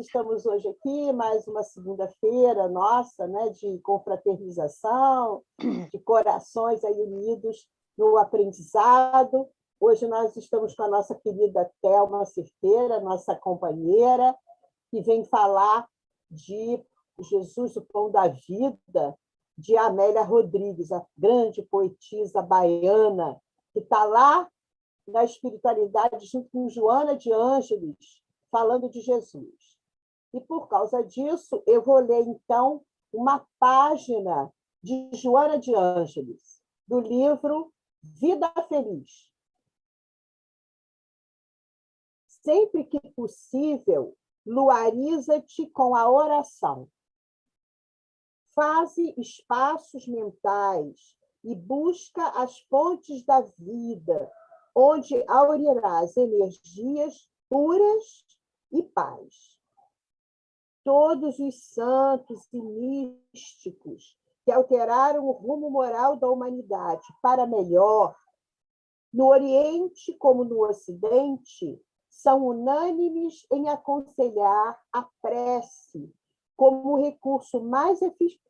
estamos hoje aqui, mais uma segunda-feira nossa, né, de confraternização, de corações aí unidos no aprendizado. Hoje nós estamos com a nossa querida Thelma Cerqueira, nossa companheira, que vem falar de Jesus, o Pão da Vida, de Amélia Rodrigues, a grande poetisa baiana, que está lá na espiritualidade junto com Joana de Ângeles, falando de Jesus. E, por causa disso, eu vou ler, então, uma página de Joana de Ângeles, do livro Vida Feliz. Sempre que possível, luariza-te com a oração. Faze espaços mentais e busca as fontes da vida, onde aurirás energias puras e paz. Todos os santos e místicos que alteraram o rumo moral da humanidade para melhor, no Oriente como no Ocidente, são unânimes em aconselhar a prece como o recurso mais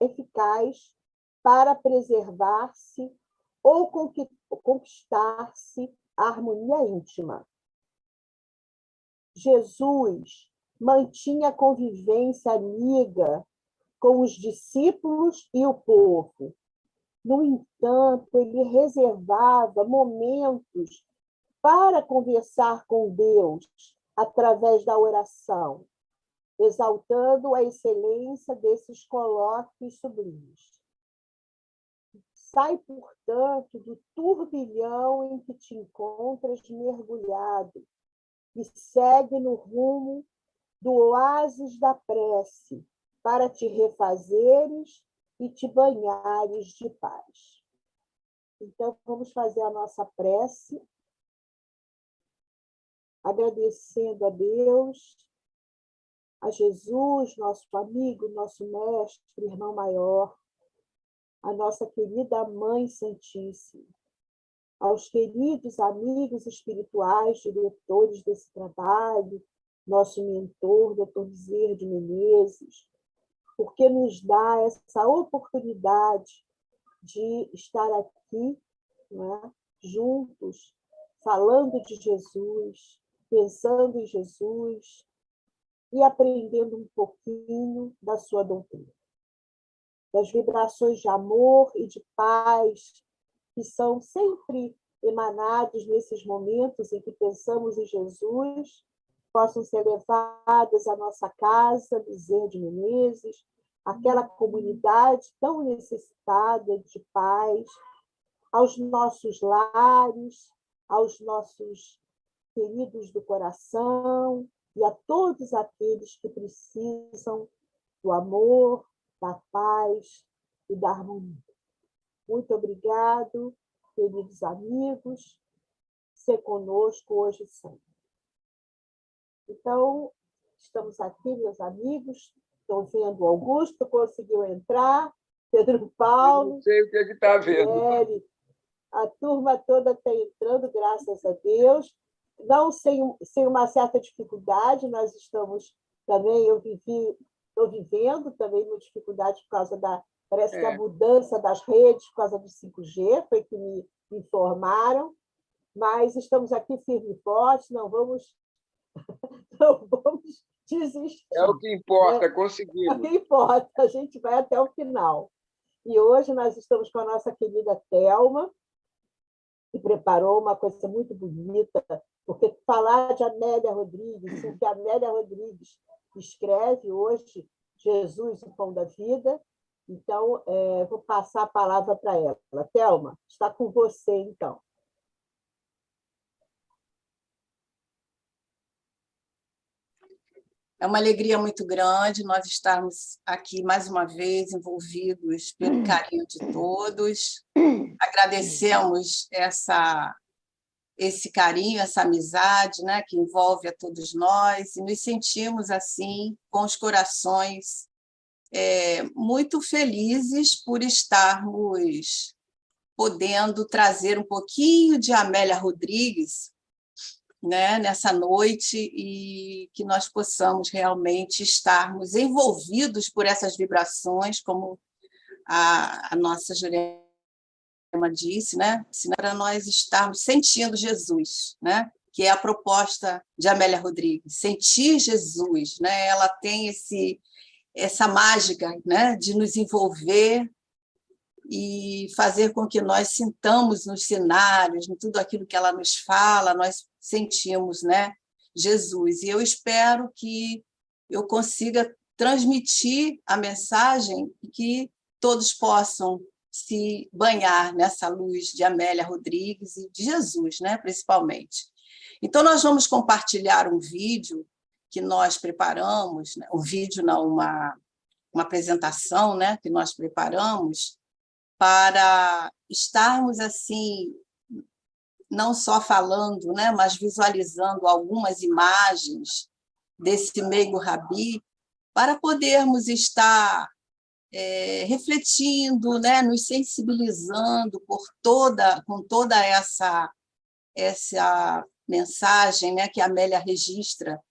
eficaz para preservar-se ou conquistar-se a harmonia íntima. Jesus mantinha a convivência amiga com os discípulos e o povo. No entanto, ele reservava momentos para conversar com Deus através da oração, exaltando a excelência desses colóquios sublimes. Sai, portanto, do turbilhão em que te encontras mergulhado e segue no rumo do oásis da prece para te refazeres e te banhares de paz. Então, vamos fazer a nossa prece, agradecendo a Deus, a Jesus, nosso amigo, nosso mestre, irmão maior, a nossa querida Mãe Santíssima, aos queridos amigos espirituais, diretores desse trabalho, nosso mentor, Dr. Bezerra de Menezes, porque nos dá essa oportunidade de estar aqui, né, juntos, falando de Jesus, pensando em Jesus e aprendendo um pouquinho da sua doutrina, das vibrações de amor e de paz que são sempre emanados nesses momentos em que pensamos em Jesus, possam ser levadas à nossa casa, Bezerra de Menezes, aquela comunidade tão necessitada de paz, aos nossos lares, aos nossos queridos do coração e a todos aqueles que precisam do amor, da paz e da harmonia. Muito obrigado, queridos amigos, ser conosco hoje e sempre. Então, estamos aqui, meus amigos. Estou vendo o Augusto, conseguiu entrar, Pedro Paulo. Eu não sei o que está vendo. A turma toda está entrando, graças a Deus. Não sem uma certa dificuldade, nós estamos também, estou vivendo também uma dificuldade por causa parece que a mudança das redes, por causa do 5G, foi que me informaram, mas estamos aqui firme e forte, não vamos desistir. É o que importa, conseguimos. É o que importa, a gente vai até o final. E hoje nós estamos com a nossa querida Thelma, que preparou uma coisa muito bonita, porque falar de Amélia Rodrigues, o que a Amélia Rodrigues escreve hoje, Jesus, o Pão da Vida, então vou passar a palavra para ela. Thelma, está com você, então. É uma alegria muito grande nós estarmos aqui mais uma vez envolvidos pelo carinho de todos. Agradecemos esse carinho, essa amizade, né, que envolve a todos nós e nos sentimos assim com os corações muito felizes por estarmos podendo trazer um pouquinho de Amélia Rodrigues né, nessa noite, e que nós possamos realmente estarmos envolvidos por essas vibrações, como a nossa Jurema disse, né, para nós estarmos sentindo Jesus, né, que é a proposta de Amélia Rodrigues, sentir Jesus, né, ela tem essa mágica, né, de nos envolver e fazer com que nós sintamos nos cenários, em tudo aquilo que ela nos fala, nós sentimos, né, Jesus. E eu espero que eu consiga transmitir a mensagem e que todos possam se banhar nessa luz de Amélia Rodrigues e de Jesus, né, principalmente. Então, nós vamos compartilhar um vídeo que nós preparamos, né, um vídeo, não, uma apresentação, né, que nós preparamos, para estarmos assim, não só falando, né, mas visualizando algumas imagens desse Meigo Rabi, para podermos estar refletindo, né, nos sensibilizando com toda essa mensagem, né, que a Amélia registra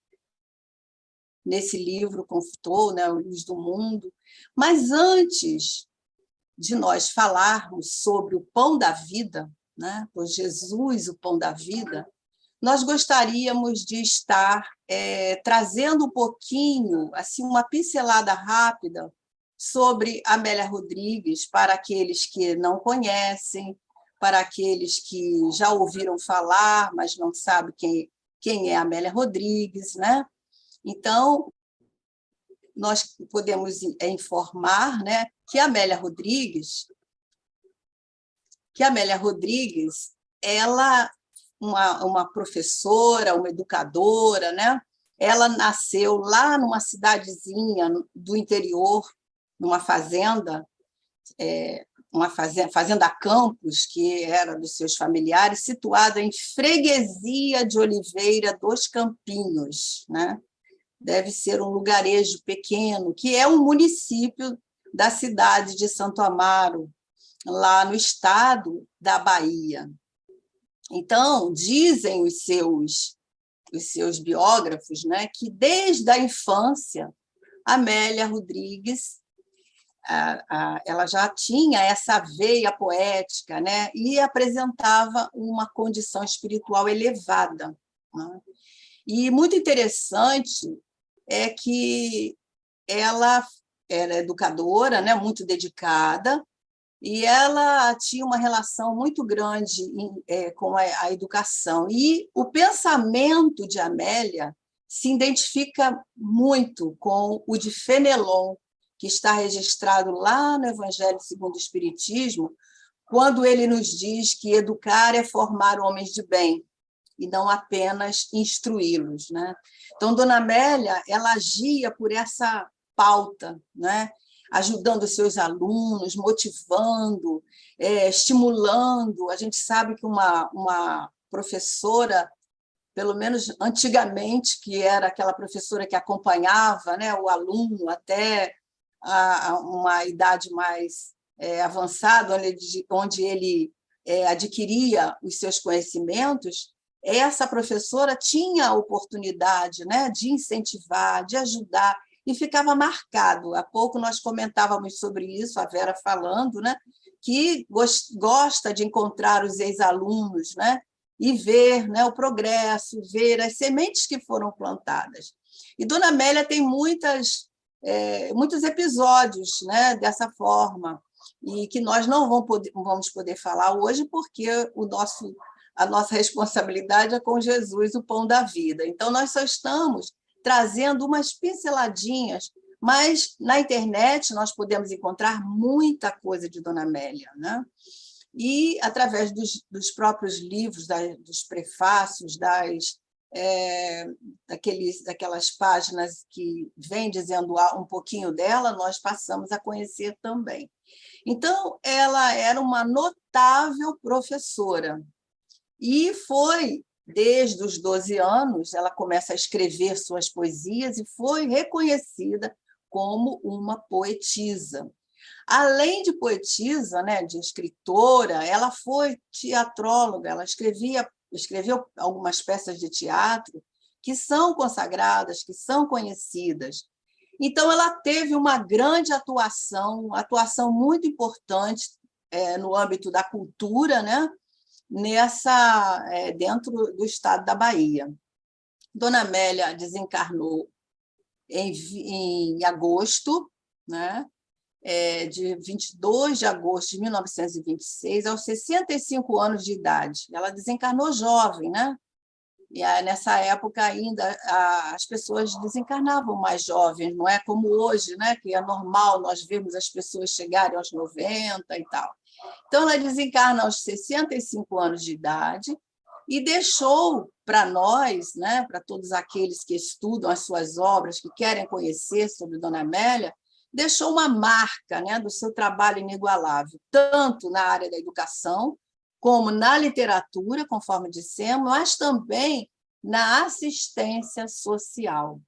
nesse livro Confutor, né, o Luz do Mundo. Mas antes de nós falarmos sobre o pão da vida, né, por Jesus, o pão da vida, nós gostaríamos de estar trazendo um pouquinho, assim, uma pincelada rápida sobre Amélia Rodrigues, para aqueles que não conhecem, para aqueles que já ouviram falar, mas não sabem quem é Amélia Rodrigues, né? Então, nós podemos informar, né, que Amélia Rodrigues, ela, uma professora, uma educadora, né? Ela nasceu lá numa cidadezinha do interior, numa fazenda, fazenda Campos, que era dos seus familiares, situada em Freguesia de Oliveira dos Campinhos, né? Deve ser um lugarejo pequeno, que é um município da cidade de Santo Amaro, lá no estado da Bahia. Então, dizem os seus biógrafos, né, que desde a infância, Amélia Rodrigues ela já tinha essa veia poética, né, e apresentava uma condição espiritual elevada, né? E muito interessante é que ela era educadora, né, muito dedicada, e ela tinha uma relação muito grande com a educação. E o pensamento de Amélia se identifica muito com o de Fenelon, que está registrado lá no Evangelho segundo o Espiritismo, quando ele nos diz que educar é formar homens de bem, e não apenas instruí-los, né? Então, Dona Amélia, ela agia por essa pauta, né? Ajudando os seus alunos, motivando, estimulando. A gente sabe que uma professora, pelo menos antigamente, que era aquela professora que acompanhava, né, o aluno até uma idade mais avançada, onde ele adquiria os seus conhecimentos, essa professora tinha a oportunidade, né, de incentivar, de ajudar, e ficava marcado. Há pouco nós comentávamos sobre isso, a Vera falando, né, que gosta de encontrar os ex-alunos, né, e ver, né, o progresso, ver as sementes que foram plantadas. E Dona Amélia tem muitos episódios, né, dessa forma, e que nós não vamos poder falar hoje, porque a nossa responsabilidade é com Jesus, o pão da vida. Então, nós só estamos trazendo umas pinceladinhas, mas na internet nós podemos encontrar muita coisa de Dona Amélia, né? E, através dos próprios livros, dos prefácios, daquelas páginas que vêm dizendo um pouquinho dela, nós passamos a conhecer também. Então, ela era uma notável professora, e foi, desde os 12 anos, ela começa a escrever suas poesias e foi reconhecida como uma poetisa. Além de poetisa, né, de escritora, ela foi teatróloga, ela escrevia escreveu algumas peças de teatro que são consagradas, que são conhecidas. Então, ela teve uma grande atuação muito importante no âmbito da cultura, né? Dentro do estado da Bahia. Dona Amélia desencarnou em agosto, né? De 22 de agosto de 1926, aos 65 anos de idade. Ela desencarnou jovem, né? E nessa época ainda as pessoas desencarnavam mais jovens, não é como hoje, né? Que é normal nós vermos as pessoas chegarem aos 90 e tal. Então, ela desencarna aos 65 anos de idade e deixou para nós, né, para todos aqueles que estudam as suas obras, que querem conhecer sobre Dona Amélia, deixou uma marca, né, do seu trabalho inigualável, tanto na área da educação, como na literatura, conforme dissemos, mas também na assistência social.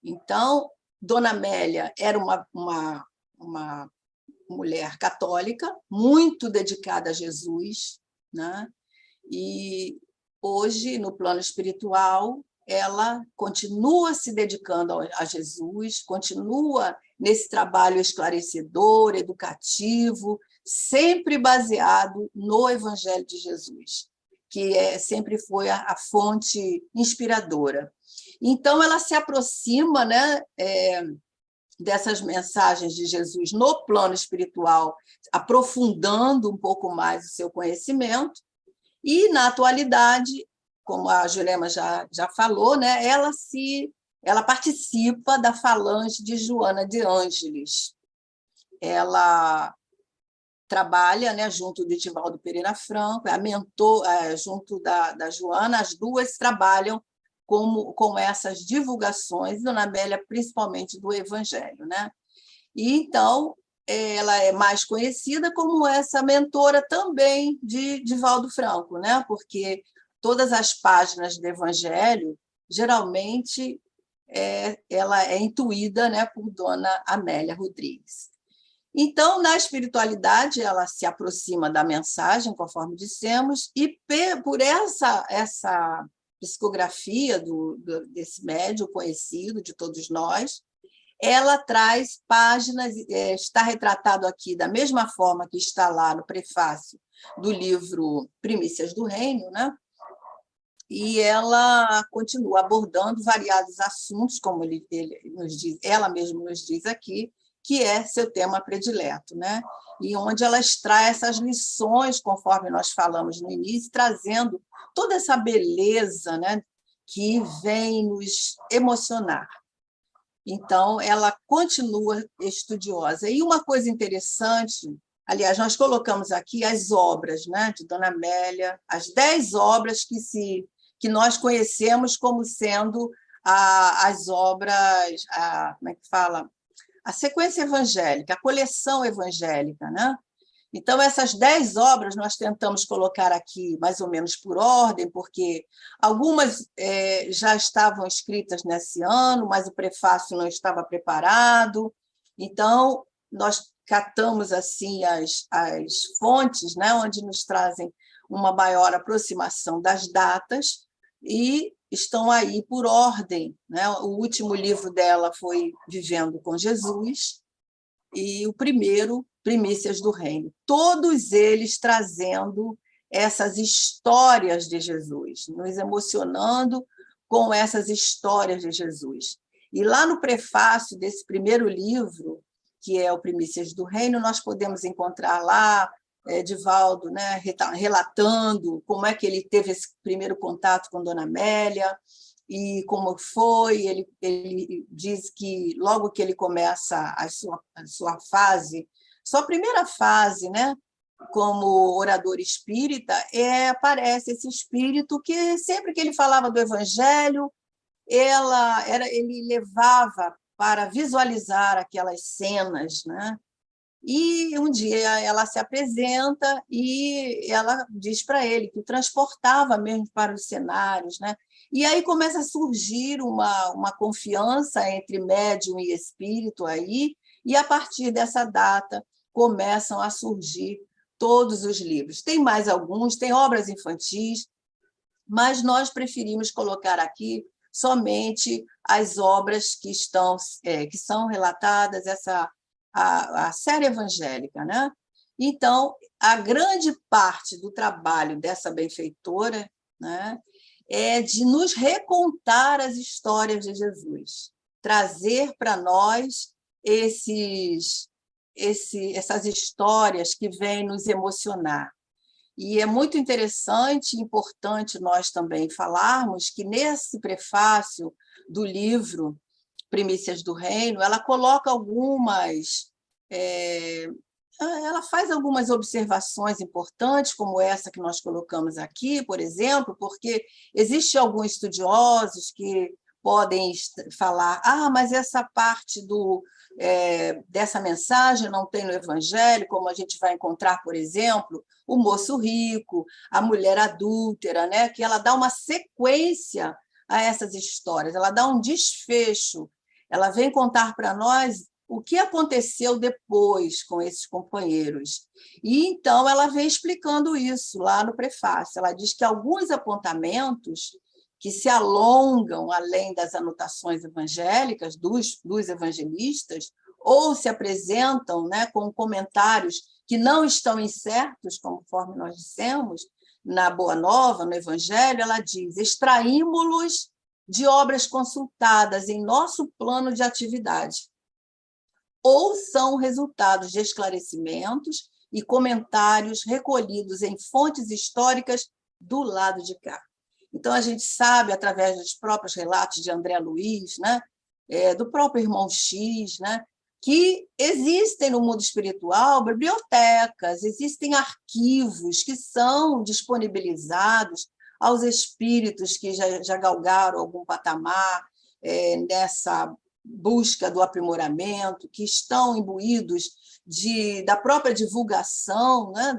Então, Dona Amélia era uma mulher católica, muito dedicada a Jesus, né? E hoje, no plano espiritual, ela continua se dedicando a Jesus, continua nesse trabalho esclarecedor, educativo, sempre baseado no Evangelho de Jesus, que sempre foi a fonte inspiradora. Então, ela se aproxima, né, dessas mensagens de Jesus no plano espiritual, aprofundando um pouco mais o seu conhecimento, e, na atualidade, como a Jurema já falou, né, ela participa da falange de Joana de Ângeles. Ela trabalha, né, junto do Divaldo Pereira Franco, é a mentor, junto da Joana, as duas trabalham com essas divulgações, Dona Amélia, principalmente do Evangelho, né? E, então, ela é mais conhecida como essa mentora também de Divaldo Franco, né? Porque todas as páginas do Evangelho, geralmente, ela é intuída, né, por Dona Amélia Rodrigues. Então, na espiritualidade, ela se aproxima da mensagem, conforme dissemos, e por essa psicografia desse médium conhecido de todos nós, ela traz páginas, está retratado aqui da mesma forma que está lá no prefácio do livro Primícias do Reino, né? E ela continua abordando variados assuntos, como ela mesma nos diz aqui, que é seu tema predileto, né? E onde ela extrai essas lições, conforme nós falamos no início, trazendo toda essa beleza, né, que vem nos emocionar. Então, ela continua estudiosa. E uma coisa interessante, aliás, nós colocamos aqui as obras, né, de Dona Amélia, as 10 obras que nós conhecemos como sendo as obras, como é que fala? A sequência evangélica, a coleção evangélica, né? Então, essas 10 obras nós tentamos colocar aqui mais ou menos por ordem, porque algumas já estavam escritas nesse ano, mas o prefácio não estava preparado. Então, nós catamos assim as fontes, né, onde nos trazem uma maior aproximação das datas, e estão aí por ordem, né? O último livro dela foi Vivendo com Jesus, e o primeiro, Primícias do Reino. Todos eles trazendo essas histórias de Jesus, nos emocionando com essas histórias de Jesus. E lá no prefácio desse primeiro livro, que é o Primícias do Reino, nós podemos encontrar lá Divaldo, né, relatando como é que ele teve esse primeiro contato com Dona Amélia e como foi. Ele diz que logo que ele começa a sua fase, sua primeira fase, né, como orador espírita, aparece esse espírito que sempre que ele falava do Evangelho, ele levava para visualizar aquelas cenas, né? E um dia ela se apresenta e ela diz para ele que o transportava mesmo para os cenários, né? E aí começa a surgir uma confiança entre médium e espírito aí, e a partir dessa data começam a surgir todos os livros. Tem mais alguns, tem obras infantis, mas nós preferimos colocar aqui somente as obras que são relatadas, a série evangélica, né? Então, a grande parte do trabalho dessa benfeitora, né, é de nos recontar as histórias de Jesus, trazer para nós essas histórias que vêm nos emocionar. E é muito interessante e importante nós também falarmos que, nesse prefácio do livro Primícias do Reino, ela coloca ela faz algumas observações importantes, como essa que nós colocamos aqui, por exemplo, porque existem alguns estudiosos que podem falar: mas essa parte dessa mensagem não tem no Evangelho, como a gente vai encontrar, por exemplo, o moço rico, a mulher adúltera, né? Que ela dá uma sequência a essas histórias, ela dá um desfecho, ela vem contar para nós o que aconteceu depois com esses companheiros. E, então, ela vem explicando isso lá no prefácio. Ela diz que alguns apontamentos que se alongam além das anotações evangélicas dos evangelistas, ou se apresentam, né, com comentários que não estão incertos, conforme nós dissemos, na Boa Nova, no Evangelho, ela diz: extraímos-los de obras consultadas em nosso plano de atividade, ou são resultados de esclarecimentos e comentários recolhidos em fontes históricas do lado de cá. Então, a gente sabe, através dos próprios relatos de André Luiz, né, do próprio irmão X, né, que existem no mundo espiritual bibliotecas, existem arquivos que são disponibilizados aos espíritos que já galgaram algum patamar nessa busca do aprimoramento, que estão imbuídos da própria divulgação, né,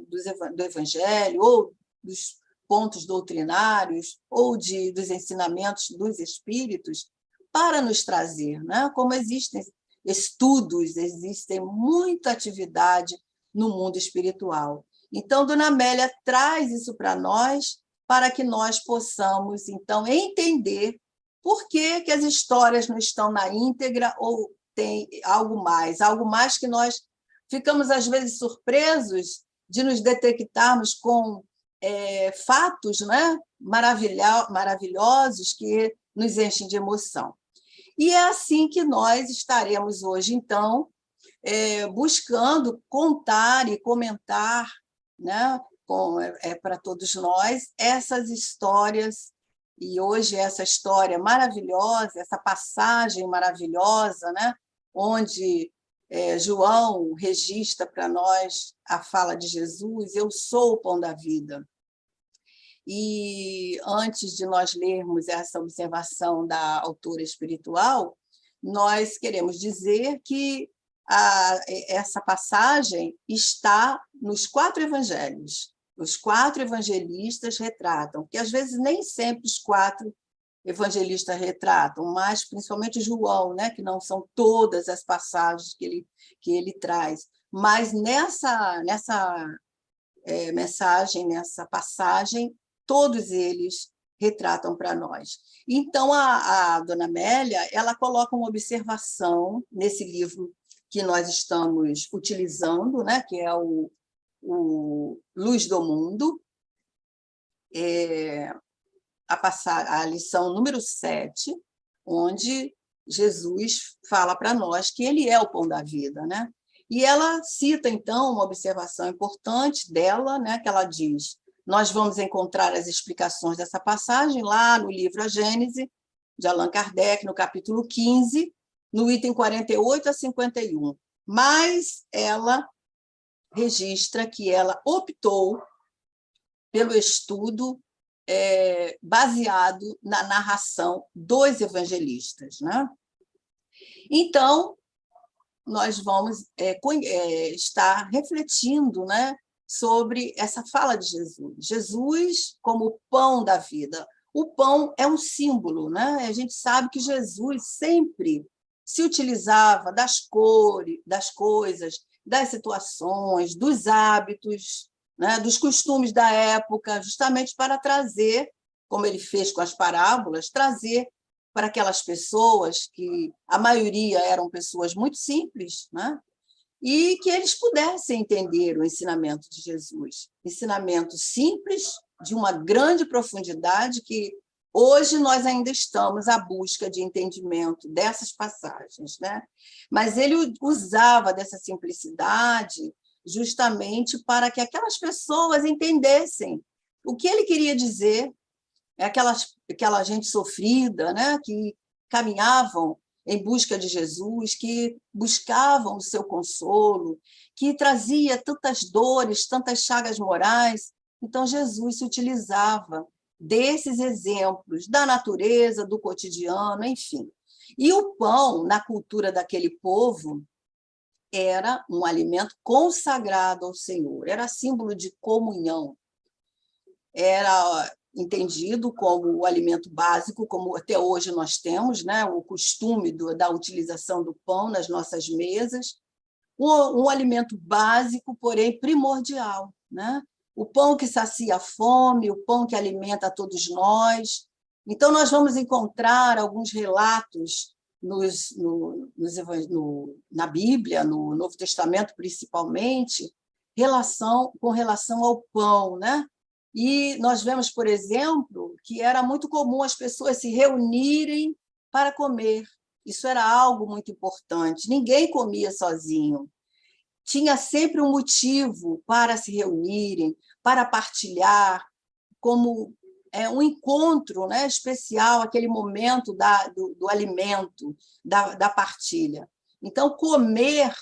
do Evangelho, ou dos pontos doutrinários, ou dos ensinamentos dos espíritos, para nos trazer, né, como existem estudos, existe muita atividade no mundo espiritual. Então, Dona Amélia traz isso para nós, para que nós possamos, então, entender por que as histórias não estão na íntegra ou tem algo mais que nós ficamos, às vezes, surpresos de nos detectarmos com fatos, né, maravilhosos que nos enchem de emoção. E é assim que nós estaremos hoje, então, buscando contar e comentar, né, para todos nós essas histórias. E hoje essa história maravilhosa, essa passagem maravilhosa, né, onde João registra para nós a fala de Jesus: eu sou o pão da vida. E antes de nós lermos essa observação da autora espiritual, nós queremos dizer que essa passagem está nos 4 evangelhos. Os 4 evangelistas retratam, porque às vezes nem sempre os 4 evangelistas retratam, mas principalmente João, né, que não são todas as passagens que ele traz. Mas nessa mensagem, nessa passagem, todos eles retratam para nós. Então, a Dona Amélia, ela coloca uma observação nesse livro que nós estamos utilizando, né, que é o Luz do Mundo, a lição número 7, onde Jesus fala para nós que ele é o pão da vida, né? E ela cita, então, uma observação importante dela, né, que ela diz: nós vamos encontrar as explicações dessa passagem lá no livro A Gênese, de Allan Kardec, no capítulo 15, no item 48 a 51. Mas ela registra que ela optou pelo estudo baseado na narração dos evangelistas, né? Então, nós vamos estar refletindo, né, sobre essa fala de Jesus. Jesus como o pão da vida. O pão é um símbolo, né? A gente sabe que Jesus sempre se utilizava das cores, das coisas, das situações, dos hábitos, né, dos costumes da época, justamente para trazer como ele fez com as parábolas, trazer para aquelas pessoas, que a maioria eram pessoas muito simples, né? E que eles pudessem entender o ensinamento de Jesus. Ensinamento simples, de uma grande profundidade, que hoje nós ainda estamos à busca de entendimento dessas passagens, né? Mas ele usava dessa simplicidade justamente para que aquelas pessoas entendessem o que ele queria dizer, aquela gente sofrida, né? Que caminhavam em busca de Jesus, que buscavam o seu consolo, que trazia tantas dores, tantas chagas morais. Então, Jesus se utilizava desses exemplos da natureza, do cotidiano, enfim. E o pão, na cultura daquele povo, era um alimento consagrado ao Senhor, era símbolo de comunhão, era entendido como o alimento básico, como até hoje nós temos, né, o costume da utilização do pão nas nossas mesas, um alimento básico, porém primordial, né? O pão que sacia a fome, o pão que alimenta a todos nós. Então, nós vamos encontrar alguns relatos na Bíblia, no Novo Testamento, principalmente, com relação ao pão, né? E nós vemos, por exemplo, que era muito comum as pessoas se reunirem para comer. Isso era algo muito importante. Ninguém comia sozinho. Tinha sempre um motivo para se reunirem, para partilhar, como um encontro, né, especial, aquele momento do alimento, da partilha. Então, comer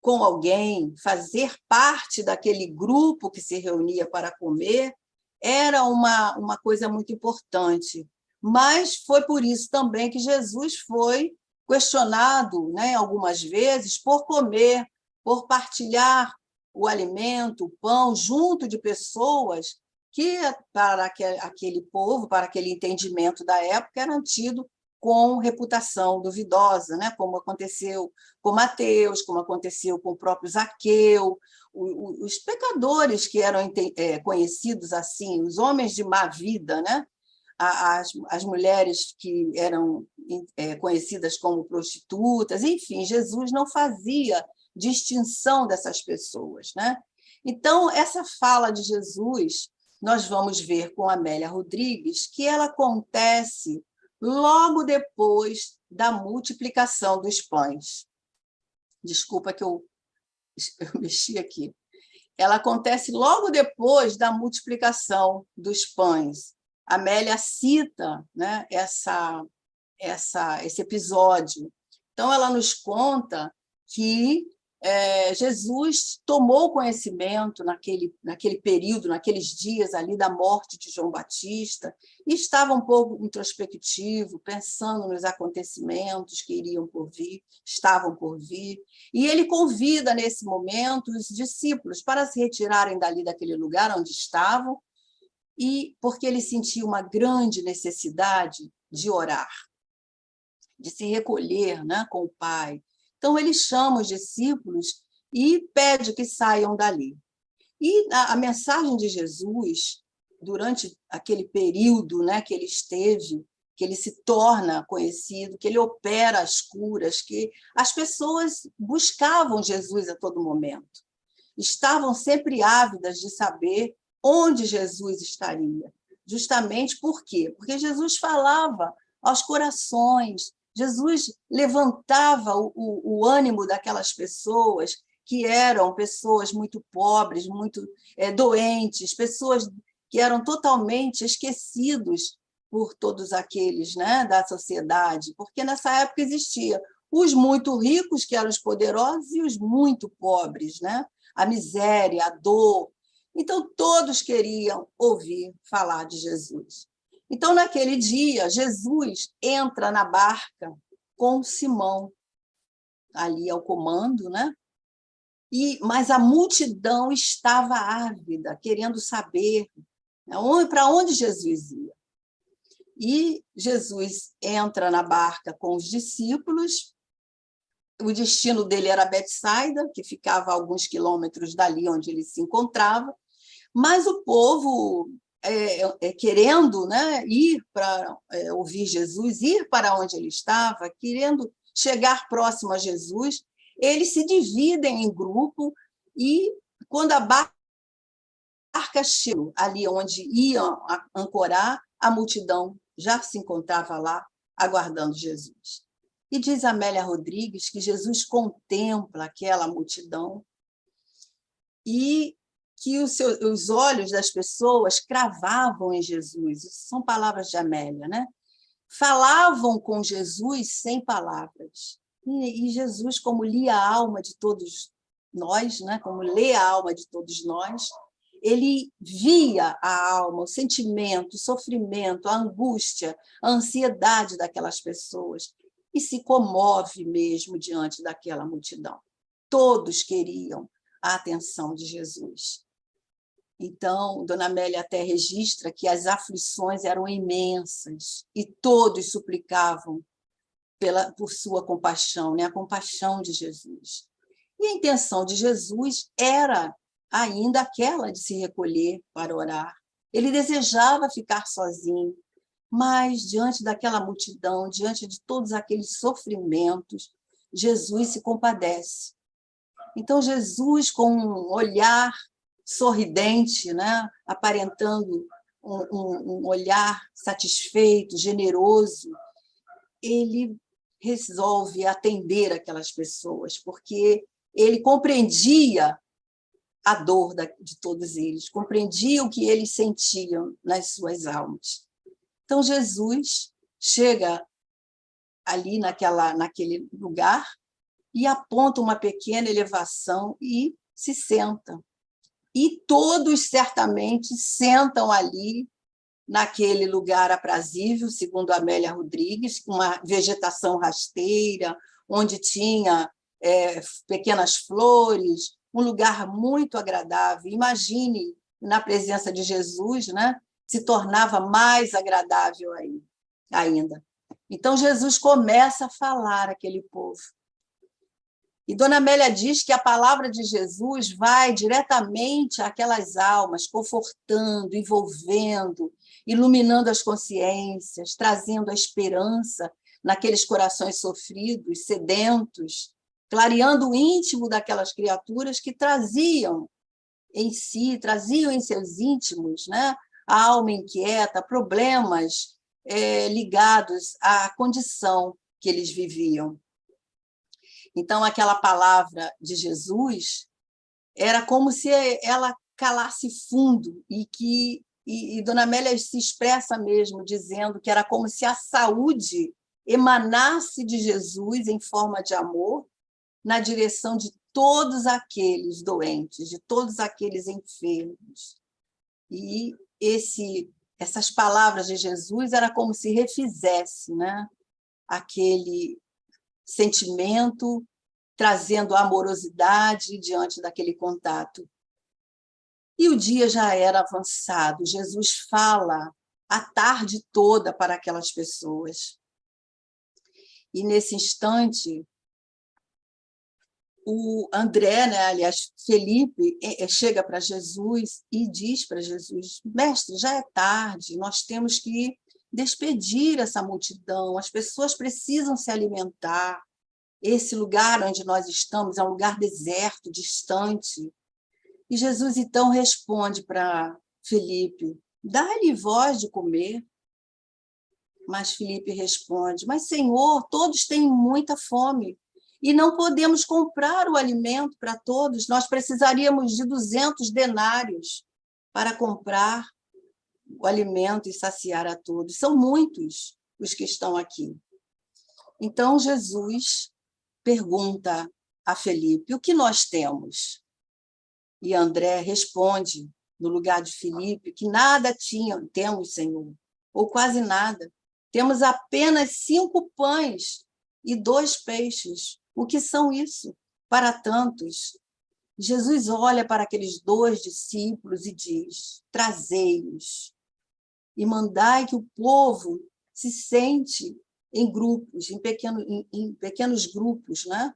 com alguém, fazer parte daquele grupo que se reunia para comer, era uma coisa muito importante. Mas foi por isso também que Jesus foi questionado, né, algumas vezes, por comer, por partilhar o alimento, o pão, junto de pessoas que, para aquele povo, para aquele entendimento da época, eram tidos com reputação duvidosa, né? Como aconteceu com Mateus, como aconteceu com o próprio Zaqueu, os pecadores que eram conhecidos assim, os homens de má vida, né? As mulheres que eram conhecidas como prostitutas, enfim, Jesus não fazia distinção dessas pessoas, né? Então, essa fala de Jesus, nós vamos ver com Amélia Rodrigues, que ela acontece logo depois da multiplicação dos pães. Desculpa que eu mexi aqui. Ela acontece logo depois da multiplicação dos pães. Amélia cita, né, esse episódio. Então, ela nos conta que Jesus tomou conhecimento naquele período, naqueles dias ali da morte de João Batista, e estava um pouco introspectivo, pensando nos acontecimentos que estavam por vir, e ele convida, nesse momento, os discípulos para se retirarem dali daquele lugar onde estavam, e porque ele sentia uma grande necessidade de orar, de se recolher, né, com o Pai. Então, ele chama os discípulos e pede que saiam dali. E a mensagem de Jesus, durante aquele período, né, que ele esteve, que ele se torna conhecido, que ele opera as curas, que as pessoas buscavam Jesus a todo momento. Estavam sempre ávidas de saber onde Jesus estaria. Justamente por quê? Porque Jesus falava aos corações, Jesus levantava o ânimo daquelas pessoas que eram pessoas muito pobres, muito doentes, pessoas que eram totalmente esquecidos por todos aqueles, né, da sociedade, porque nessa época existia os muito ricos, que eram os poderosos, e os muito pobres, né? A miséria, a dor. Então, todos queriam ouvir falar de Jesus. Então, naquele dia, Jesus entra na barca com Simão, ali ao comando, né? Mas a multidão estava ávida, querendo saber, né, para onde Jesus ia. E Jesus entra na barca com os discípulos. O destino dele era Betsaida, que ficava a alguns quilômetros dali onde ele se encontrava, mas o povo querendo, né, ir para ouvir Jesus, ir para onde ele estava, querendo chegar próximo a Jesus, eles se dividem em grupo e, quando a barca chegou ali onde iam ancorar, a multidão já se encontrava lá, aguardando Jesus. E diz Amélia Rodrigues que Jesus contempla aquela multidão e que os olhos das pessoas cravavam em Jesus. Isso são palavras de Amélia, né? Falavam com Jesus sem palavras. E Jesus, como lia a alma de todos nós, né? Como lê a alma de todos nós, ele via a alma, o sentimento, o sofrimento, a angústia, a ansiedade daquelas pessoas e se comove mesmo diante daquela multidão. Todos queriam a atenção de Jesus. Então, Dona Amélia até registra que as aflições eram imensas e todos suplicavam por sua compaixão, né? A compaixão de Jesus. E a intenção de Jesus era ainda aquela de se recolher para orar. Ele desejava ficar sozinho, mas diante daquela multidão, diante de todos aqueles sofrimentos, Jesus se compadece. Então, Jesus, com um olhar sorridente, né, aparentando um olhar satisfeito, generoso, ele resolve atender aquelas pessoas, porque ele compreendia a dor de todos eles, compreendia o que eles sentiam nas suas almas. Então, Jesus chega ali naquele lugar e aponta uma pequena elevação e se senta. E todos, certamente, sentam ali, naquele lugar aprazível, segundo Amélia Rodrigues, com uma vegetação rasteira, onde tinha pequenas flores, um lugar muito agradável. Imagine, na presença de Jesus, né, se tornava mais agradável ainda. Então, Jesus começa a falar àquele povo. E Dona Amélia diz que a palavra de Jesus vai diretamente àquelas almas, confortando, envolvendo, iluminando as consciências, trazendo a esperança naqueles corações sofridos, sedentos, clareando o íntimo daquelas criaturas que traziam em seus íntimos, né, a alma inquieta, problemas ligados à condição que eles viviam. Então, aquela palavra de Jesus era como se ela calasse fundo e Dona Amélia se expressa mesmo dizendo que era como se a saúde emanasse de Jesus em forma de amor na direção de todos aqueles doentes, de todos aqueles enfermos. E essas palavras de Jesus era como se refizesse, né, aquele sentimento, trazendo amorosidade diante daquele contato. E o dia já era avançado. Jesus fala a tarde toda para aquelas pessoas. E, nesse instante, o André, né, aliás, Felipe, chega para Jesus e diz para Jesus: mestre, já é tarde, nós temos que despedir essa multidão, as pessoas precisam se alimentar. Esse lugar onde nós estamos é um lugar deserto, distante. E Jesus, então, responde para Felipe: dá-lhe voz de comer. Mas Felipe responde: mas, Senhor, todos têm muita fome e não podemos comprar o alimento para todos. Nós precisaríamos de 200 denários para comprar o alimento e saciar a todos. São muitos os que estão aqui. Então, Jesus pergunta a Felipe: o que nós temos? E André responde, no lugar de Felipe, que nada temos, Senhor, ou quase nada. Temos apenas 5 pães e 2 peixes. O que são isso para tantos? Jesus olha para aqueles 2 discípulos e diz: trazei-os e mandai que o povo se sente em grupos, em pequenos grupos, né?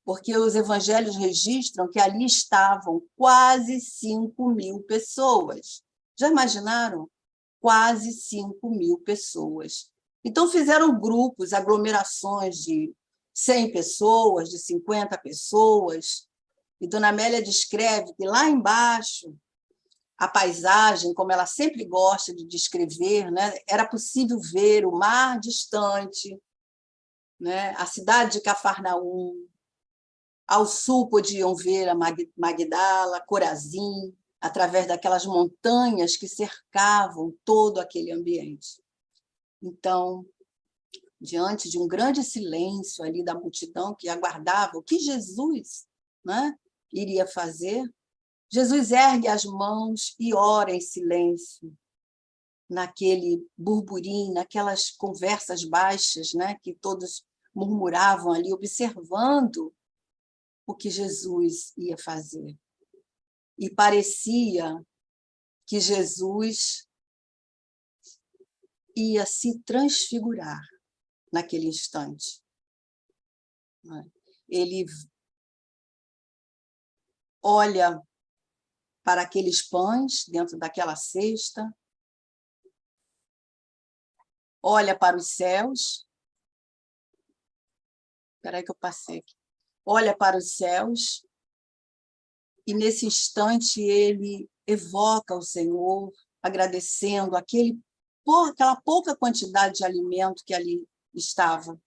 Porque os evangelhos registram que ali estavam quase 5.000 pessoas. Já imaginaram? Quase 5.000 pessoas. Então, fizeram grupos, aglomerações de 100 pessoas, de 50 pessoas. E Dona Amélia descreve que lá embaixo, a paisagem, como ela sempre gosta de descrever, né, era possível ver o mar distante, né, a cidade de Cafarnaum. Ao sul podiam ver a Magdala, Corazim, através daquelas montanhas que cercavam todo aquele ambiente. Então, diante de um grande silêncio ali da multidão que aguardava o que Jesus, né, iria fazer, Jesus ergue as mãos e ora em silêncio, naquele burburinho, naquelas conversas baixas, né, que todos murmuravam ali, observando o que Jesus ia fazer. E parecia que Jesus ia se transfigurar naquele instante. Ele olha para aqueles pães dentro daquela cesta, olha para os céus. Espera aí que eu passei aqui. Olha para os céus e, nesse instante, ele evoca o Senhor, agradecendo aquela pouca quantidade de alimento que ali estava.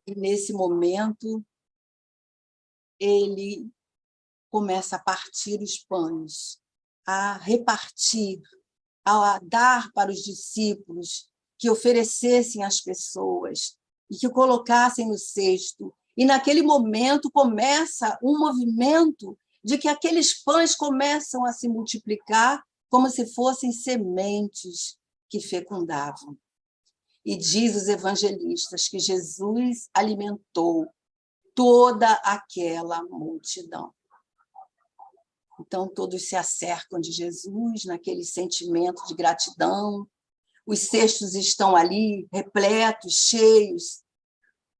E, nesse momento, ele começa a partir os pães, a repartir, a dar para os discípulos, que oferecessem às pessoas e que colocassem no cesto. E, naquele momento, começa um movimento de que aqueles pães começam a se multiplicar como se fossem sementes que fecundavam. E diz os evangelistas que Jesus alimentou toda aquela multidão. Então, todos se acercam de Jesus naquele sentimento de gratidão. Os cestos estão ali, repletos, cheios.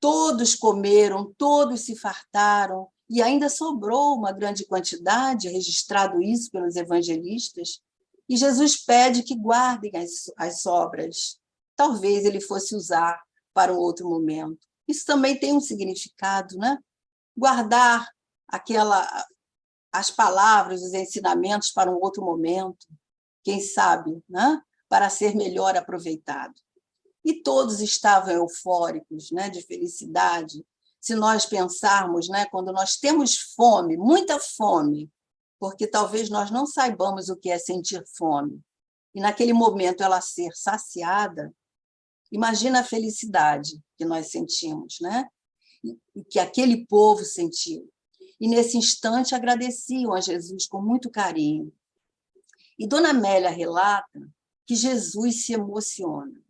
Todos comeram, todos se fartaram, e ainda sobrou uma grande quantidade, registrado isso pelos evangelistas, e Jesus pede que guardem as sobras. Talvez ele fosse usar para um outro momento. Isso também tem um significado, né? Guardar as palavras, os ensinamentos para um outro momento, quem sabe, né? Para ser melhor aproveitado. E todos estavam eufóricos, né? De felicidade. Se nós pensarmos, né? Quando nós temos fome, muita fome, porque talvez nós não saibamos o que é sentir fome, e naquele momento ela ser saciada, imagina a felicidade que nós sentimos, né? E que aquele povo sentiu. E, nesse instante, agradeciam a Jesus com muito carinho. E Dona Amélia relata que Jesus se emociona,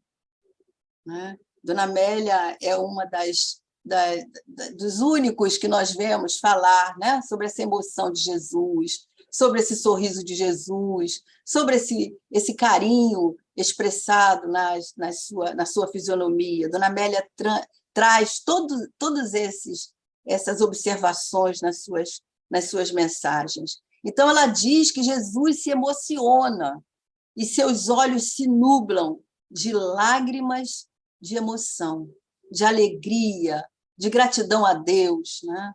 né? Dona Amélia é uma dos únicos que nós vemos falar, né, sobre essa emoção de Jesus, sobre esse sorriso de Jesus, sobre esse carinho expressado na sua fisionomia. Dona Amélia traz todas essas observações nas suas mensagens. Então, ela diz que Jesus se emociona e seus olhos se nublam de lágrimas de emoção, de alegria, de gratidão a Deus, né?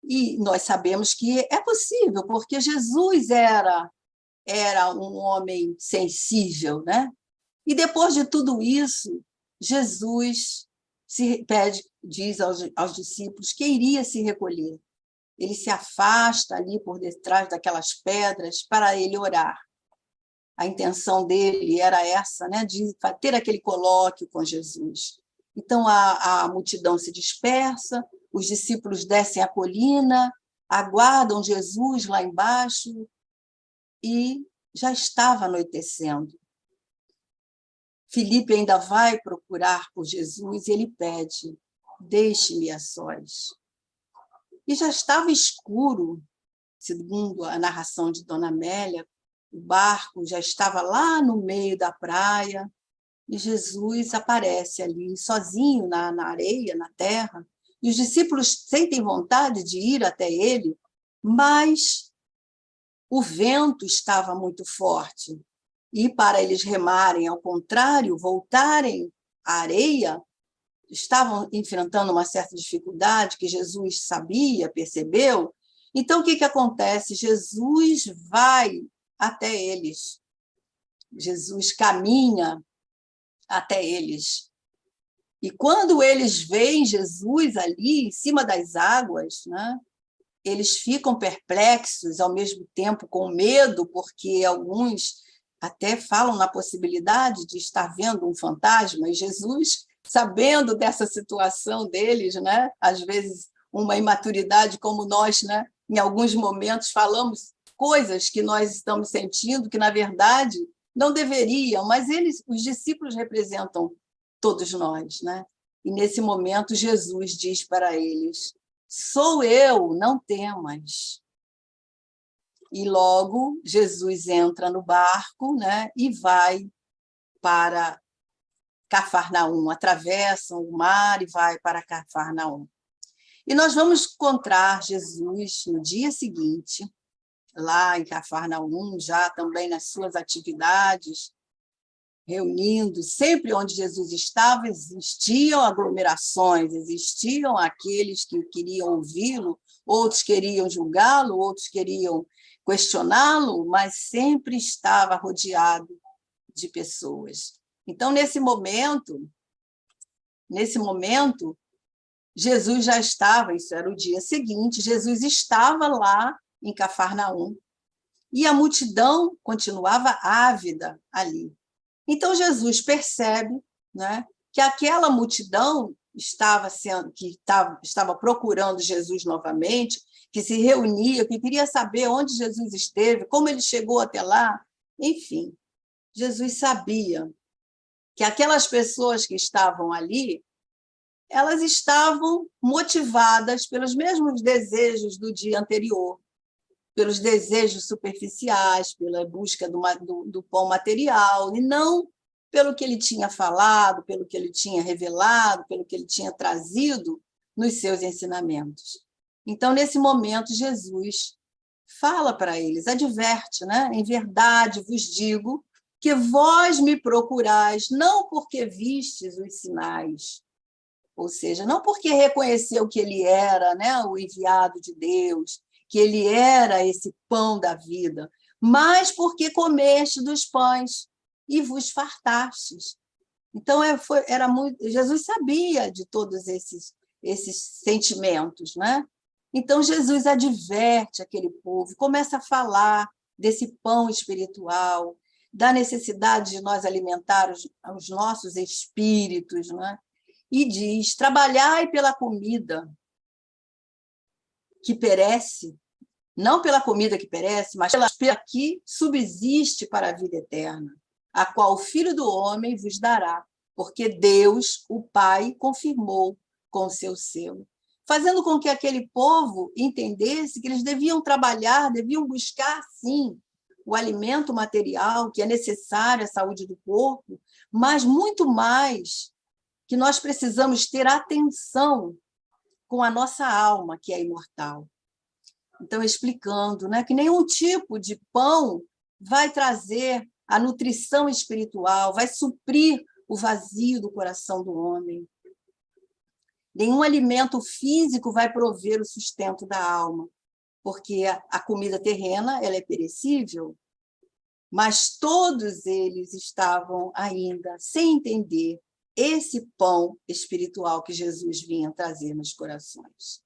E nós sabemos que é possível, porque Jesus era um homem sensível, né? E, depois de tudo isso, Jesus diz aos discípulos que iria se recolher. Ele se afasta ali por detrás daquelas pedras para ele orar. A intenção dele era essa, né, de ter aquele colóquio com Jesus. Então, a multidão se dispersa, os discípulos descem a colina, aguardam Jesus lá embaixo, e já estava anoitecendo. Filipe ainda vai procurar por Jesus e ele pede: deixe-me a sós. E já estava escuro, segundo a narração de Dona Amélia, o barco já estava lá no meio da praia, e Jesus aparece ali, sozinho na areia, na terra, e os discípulos sentem vontade de ir até ele, mas o vento estava muito forte. E para eles remarem ao contrário, voltarem à areia, estavam enfrentando uma certa dificuldade que Jesus sabia, percebeu. Então, o que acontece? Jesus vai até eles. Jesus caminha até eles. E quando eles veem Jesus ali, em cima das águas, né, eles ficam perplexos, ao mesmo tempo com medo, porque alguns até falam na possibilidade de estar vendo um fantasma, e Jesus, sabendo dessa situação deles, né, às vezes uma imaturidade como nós, né, em alguns momentos falamos coisas que nós estamos sentindo, que na verdade não deveriam, mas eles, os discípulos representam todos nós, né? E nesse momento Jesus diz para eles: sou eu, não temas. E logo Jesus entra no barco, né, e vai para Cafarnaum, atravessa o mar e vai para Cafarnaum. E nós vamos encontrar Jesus no dia seguinte, lá em Cafarnaum, já também nas suas atividades, reunindo, sempre onde Jesus estava, existiam aglomerações, existiam aqueles que queriam ouvi-lo, outros queriam julgá-lo, outros queriam questioná-lo, mas sempre estava rodeado de pessoas. Então, nesse momento, Jesus já estava, isso era o dia seguinte, Jesus estava lá em Cafarnaum, e a multidão continuava ávida ali. Então, Jesus percebe, né, que aquela multidão estava procurando Jesus novamente, que se reunia, que queria saber onde Jesus esteve, como ele chegou até lá. Enfim, Jesus sabia que aquelas pessoas que estavam ali, elas estavam motivadas pelos mesmos desejos do dia anterior, pelos desejos superficiais, pela busca do pão material, e não pelo que ele tinha falado, pelo que ele tinha revelado, pelo que ele tinha trazido nos seus ensinamentos. Então, nesse momento, Jesus fala para eles, adverte, né? Em verdade vos digo que vós me procurais não porque vistes os sinais, ou seja, não porque reconheceu que ele era, né, o enviado de Deus, que ele era esse pão da vida, mas porque comeste dos pães e vos fartastes. Então, Jesus sabia de todos esses sentimentos, né? Então, Jesus adverte aquele povo, começa a falar desse pão espiritual, da necessidade de nós alimentar os nossos espíritos, né? E diz: trabalhai pela comida que perece, não pela comida que perece, mas pela que subsiste para a vida eterna, a qual o Filho do Homem vos dará, porque Deus, o Pai, confirmou com o seu selo, fazendo com que aquele povo entendesse que eles deviam trabalhar, deviam buscar, sim, o alimento material que é necessário à saúde do corpo, mas muito mais, que nós precisamos ter atenção com a nossa alma, que é imortal. Então, explicando, né, que nenhum tipo de pão vai trazer a nutrição espiritual, vai suprir o vazio do coração do homem. Nenhum alimento físico vai prover o sustento da alma, porque a comida terrena ela é perecível, mas todos eles estavam ainda sem entender esse pão espiritual que Jesus vinha trazer nos corações.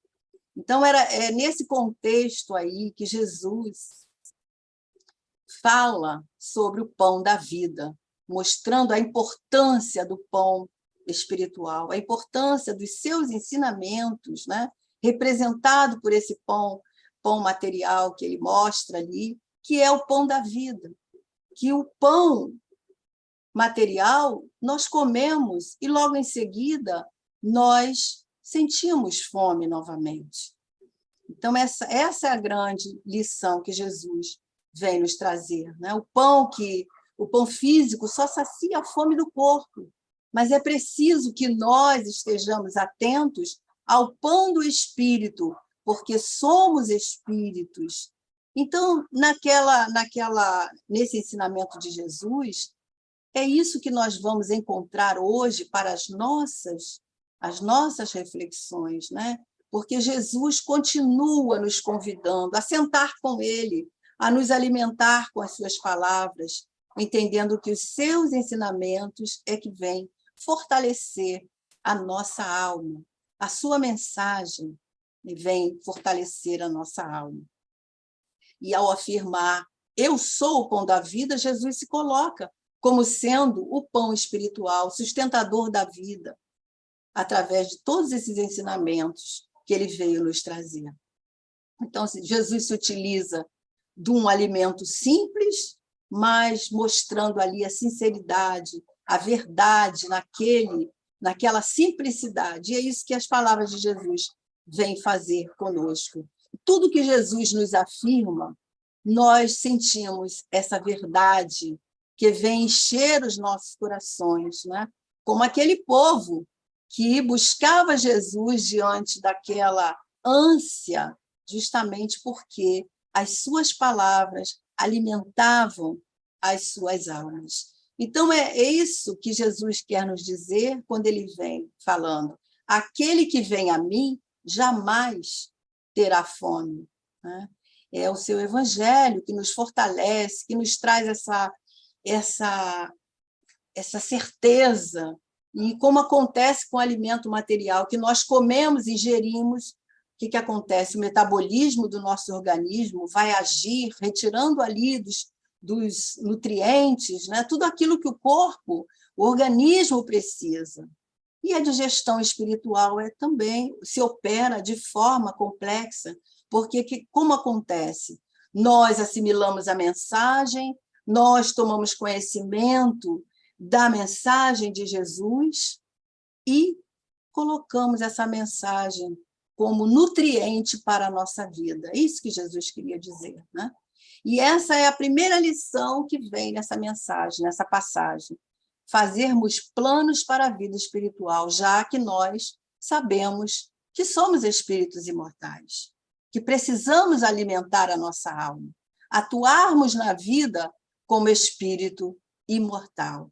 Então, é nesse contexto aí que Jesus fala sobre o pão da vida, mostrando a importância do pão espiritual, a importância dos seus ensinamentos, né? Representado por esse pão material que ele mostra ali, que é o pão da vida, que o pão material nós comemos e logo em seguida nós sentimos fome novamente. Então, essa é a grande lição que Jesus vem nos trazer, né? O pão físico só sacia a fome do corpo, mas é preciso que nós estejamos atentos ao pão do Espírito, porque somos espíritos Então, nesse ensinamento de Jesus, é isso que nós vamos encontrar hoje para as nossas reflexões, né? Porque Jesus continua nos convidando a sentar com Ele, a nos alimentar com as suas palavras, entendendo que os seus ensinamentos é que vêm fortalecer a nossa alma. A sua mensagem vem fortalecer a nossa alma. E ao afirmar, eu sou o pão da vida, Jesus se coloca como sendo o pão espiritual, sustentador da vida, através de todos esses ensinamentos que ele veio nos trazer. Então, Jesus se utiliza de um alimento simples, mas mostrando ali a sinceridade, a verdade naquela simplicidade. E é isso que as palavras de Jesus vêm fazer conosco. Tudo que Jesus nos afirma, nós sentimos essa verdade que vem encher os nossos corações, né? Como aquele povo que buscava Jesus diante daquela ânsia, justamente porque as suas palavras alimentavam as suas almas. Então, é isso que Jesus quer nos dizer quando ele vem falando. Aquele que vem a mim jamais terá fome, né? É o seu evangelho que nos fortalece, que nos traz essa certeza. E como acontece com o alimento material, que nós comemos, ingerimos, o que acontece? O metabolismo do nosso organismo vai agir, retirando ali dos nutrientes, né? Tudo aquilo que o organismo precisa. E a digestão espiritual também se opera de forma complexa, porque como acontece? Nós assimilamos a mensagem, nós tomamos conhecimento da mensagem de Jesus e colocamos essa mensagem como nutriente para a nossa vida. É isso que Jesus queria dizer, né? E essa é a primeira lição que vem nessa mensagem, nessa passagem. Fazermos planos para a vida espiritual, já que nós sabemos que somos espíritos imortais, que precisamos alimentar a nossa alma, atuarmos na vida como espírito imortal.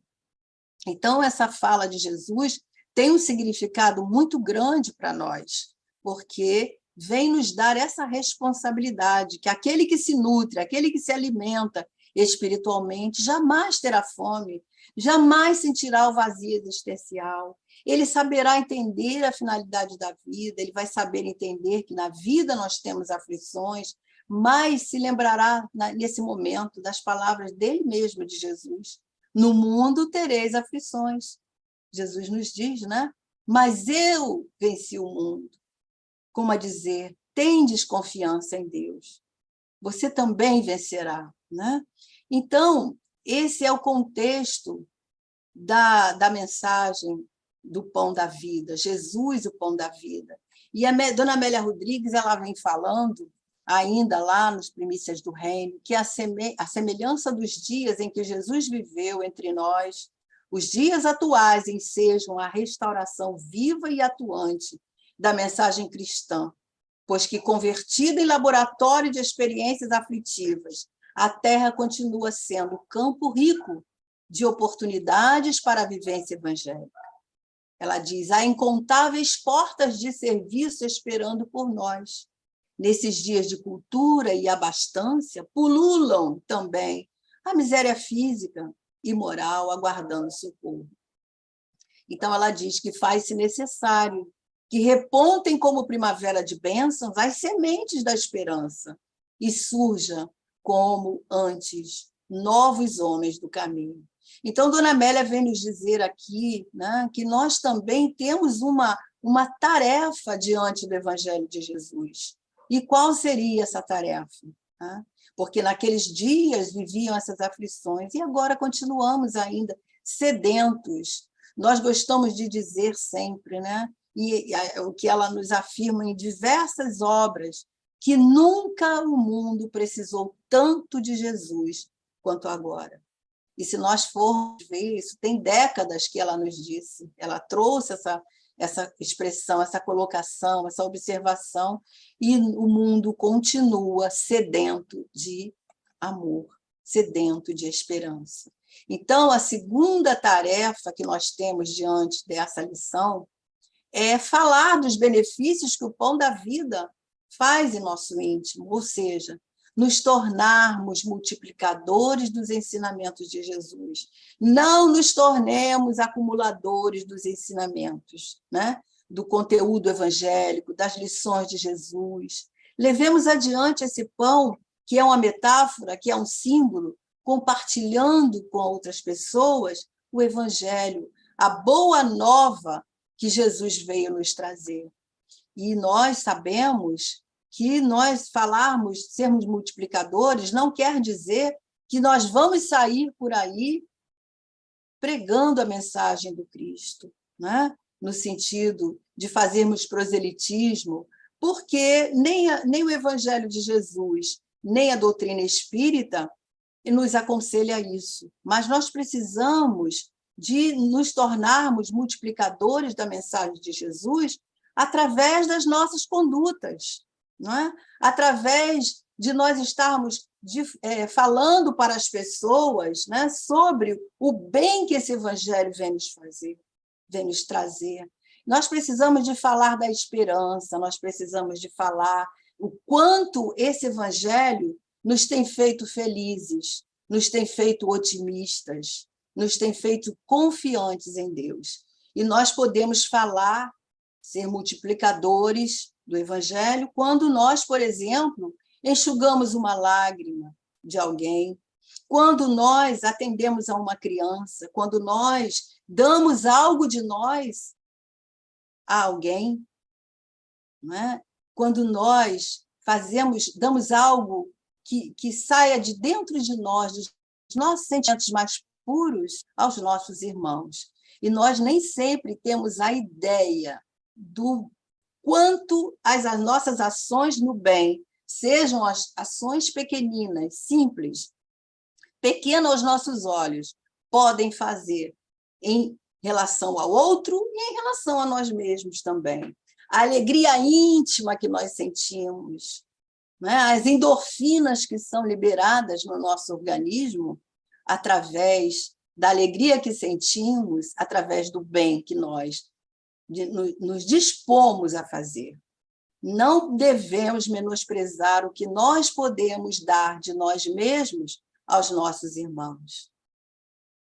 Então, essa fala de Jesus tem um significado muito grande para nós, porque vem nos dar essa responsabilidade, que aquele que se nutre, aquele que se alimenta espiritualmente, jamais terá fome, jamais sentirá o vazio existencial. Ele saberá entender a finalidade da vida, ele vai saber entender que na vida nós temos aflições, mas se lembrará nesse momento das palavras dele mesmo, de Jesus. No mundo tereis aflições. Jesus nos diz, né? Mas eu venci o mundo. Como a dizer, tendes confiança em Deus. Você também vencerá, né? Então, esse é o contexto da mensagem do pão da vida, Jesus, o pão da vida. E a dona Amélia Rodrigues, ela vem falando, ainda lá nos Primícias do Reino, que a semelhança dos dias em que Jesus viveu entre nós, os dias atuais ensejam a restauração viva e atuante da mensagem cristã, pois que, convertida em laboratório de experiências aflitivas, a Terra continua sendo campo rico de oportunidades para a vivência evangélica. Ela diz, há incontáveis portas de serviço esperando por nós. Nesses dias de cultura e abastança, pululam também a miséria física e moral, aguardando socorro. Então, ela diz que faz-se necessário que repontem como primavera de bênçãos as sementes da esperança e surja como antes novos homens do caminho. Então, Dona Amélia vem nos dizer aqui, né, que nós também temos uma tarefa diante do Evangelho de Jesus. E qual seria essa tarefa? Né? Porque naqueles dias viviam essas aflições e agora continuamos ainda sedentos. Nós gostamos de dizer sempre, né? E o que ela nos afirma em diversas obras, que nunca o mundo precisou tanto de Jesus quanto agora. E se nós formos ver isso, tem décadas que ela nos disse, ela trouxe essa expressão, essa colocação, essa observação, e o mundo continua sedento de amor, sedento de esperança. Então, a segunda tarefa que nós temos diante dessa lição é falar dos benefícios que o pão da vida faz em nosso íntimo, ou seja, nos tornarmos multiplicadores dos ensinamentos de Jesus. Não nos tornemos acumuladores dos ensinamentos, né? Do conteúdo evangélico, das lições de Jesus. Levemos adiante esse pão, que é uma metáfora, que é um símbolo, compartilhando com outras pessoas o evangelho, a boa nova que Jesus veio nos trazer. E nós sabemos que nós falarmos, sermos multiplicadores, não quer dizer que nós vamos sair por aí pregando a mensagem do Cristo, né? No sentido de fazermos proselitismo, porque nem o Evangelho de Jesus, nem a doutrina espírita nos aconselha isso. Mas nós precisamos de nos tornarmos multiplicadores da mensagem de Jesus através das nossas condutas, não é? Através de nós estarmos falando para as pessoas, né, sobre o bem que esse evangelho vem nos fazer, vem nos trazer. Nós precisamos de falar da esperança, nós precisamos de falar o quanto esse evangelho nos tem feito felizes, nos tem feito otimistas, nos tem feito confiantes em Deus. E nós podemos falar, ser multiplicadores do evangelho quando nós, por exemplo, enxugamos uma lágrima de alguém, quando nós atendemos a uma criança, quando nós damos algo de nós a alguém, não é? Quando nós damos algo que saia de dentro de nós, dos nossos sentimentos mais puros, aos nossos irmãos. E nós nem sempre temos a ideia do quanto as nossas ações no bem, sejam as ações pequeninas, simples, pequenas aos nossos olhos, podem fazer em relação ao outro e em relação a nós mesmos também. A alegria íntima que nós sentimos, né? As endorfinas que são liberadas no nosso organismo através da alegria que sentimos, através do bem que nós nos dispomos a fazer. Não devemos menosprezar o que nós podemos dar de nós mesmos aos nossos irmãos.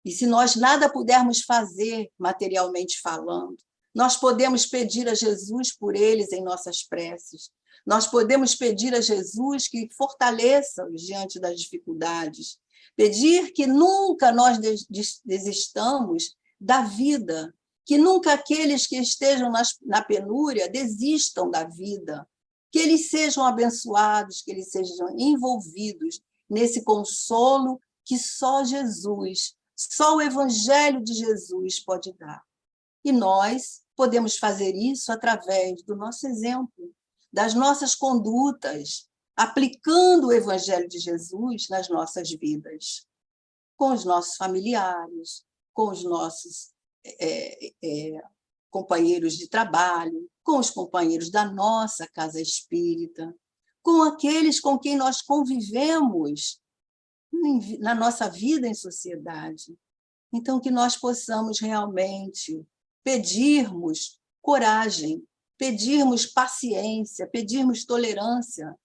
E se nós nada pudermos fazer, materialmente falando, nós podemos pedir a Jesus por eles em nossas preces. Nós podemos pedir a Jesus que fortaleça-os diante das dificuldades. Pedir que nunca nós desistamos da vida, que nunca aqueles que estejam na penúria desistam da vida, que eles sejam abençoados, que eles sejam envolvidos nesse consolo que só Jesus, só o Evangelho de Jesus pode dar. E nós podemos fazer isso através do nosso exemplo, das nossas condutas, aplicando o Evangelho de Jesus nas nossas vidas, com os nossos familiares, com os nossos companheiros de trabalho, com os companheiros da nossa casa espírita, com aqueles com quem nós convivemos na nossa vida em sociedade. Então, que nós possamos realmente pedirmos coragem, pedirmos paciência, pedirmos tolerância,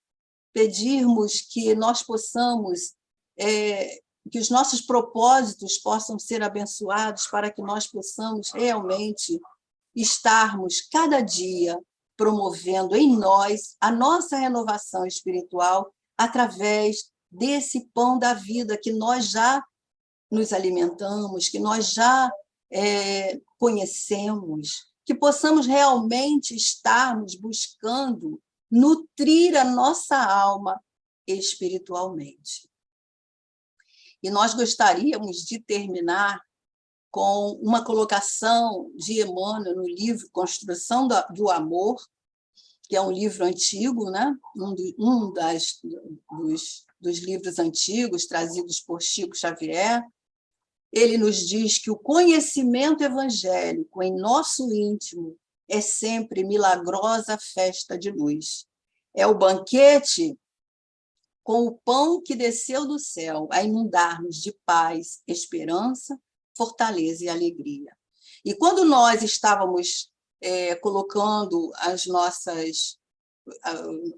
pedirmos que nós possamos, que os nossos propósitos possam ser abençoados para que nós possamos realmente estarmos cada dia promovendo em nós a nossa renovação espiritual através desse pão da vida que nós já nos alimentamos, que nós já conhecemos, que possamos realmente estarmos buscando nutrir a nossa alma espiritualmente. E nós gostaríamos de terminar com uma colocação de Emmanuel no livro Construção do Amor, que é um livro antigo, né? Dos livros antigos trazidos por Chico Xavier. Ele nos diz que o conhecimento evangélico em nosso íntimo é sempre milagrosa festa de luz. É o banquete com o pão que desceu do céu a inundar-nos de paz, esperança, fortaleza e alegria. E quando nós estávamos colocando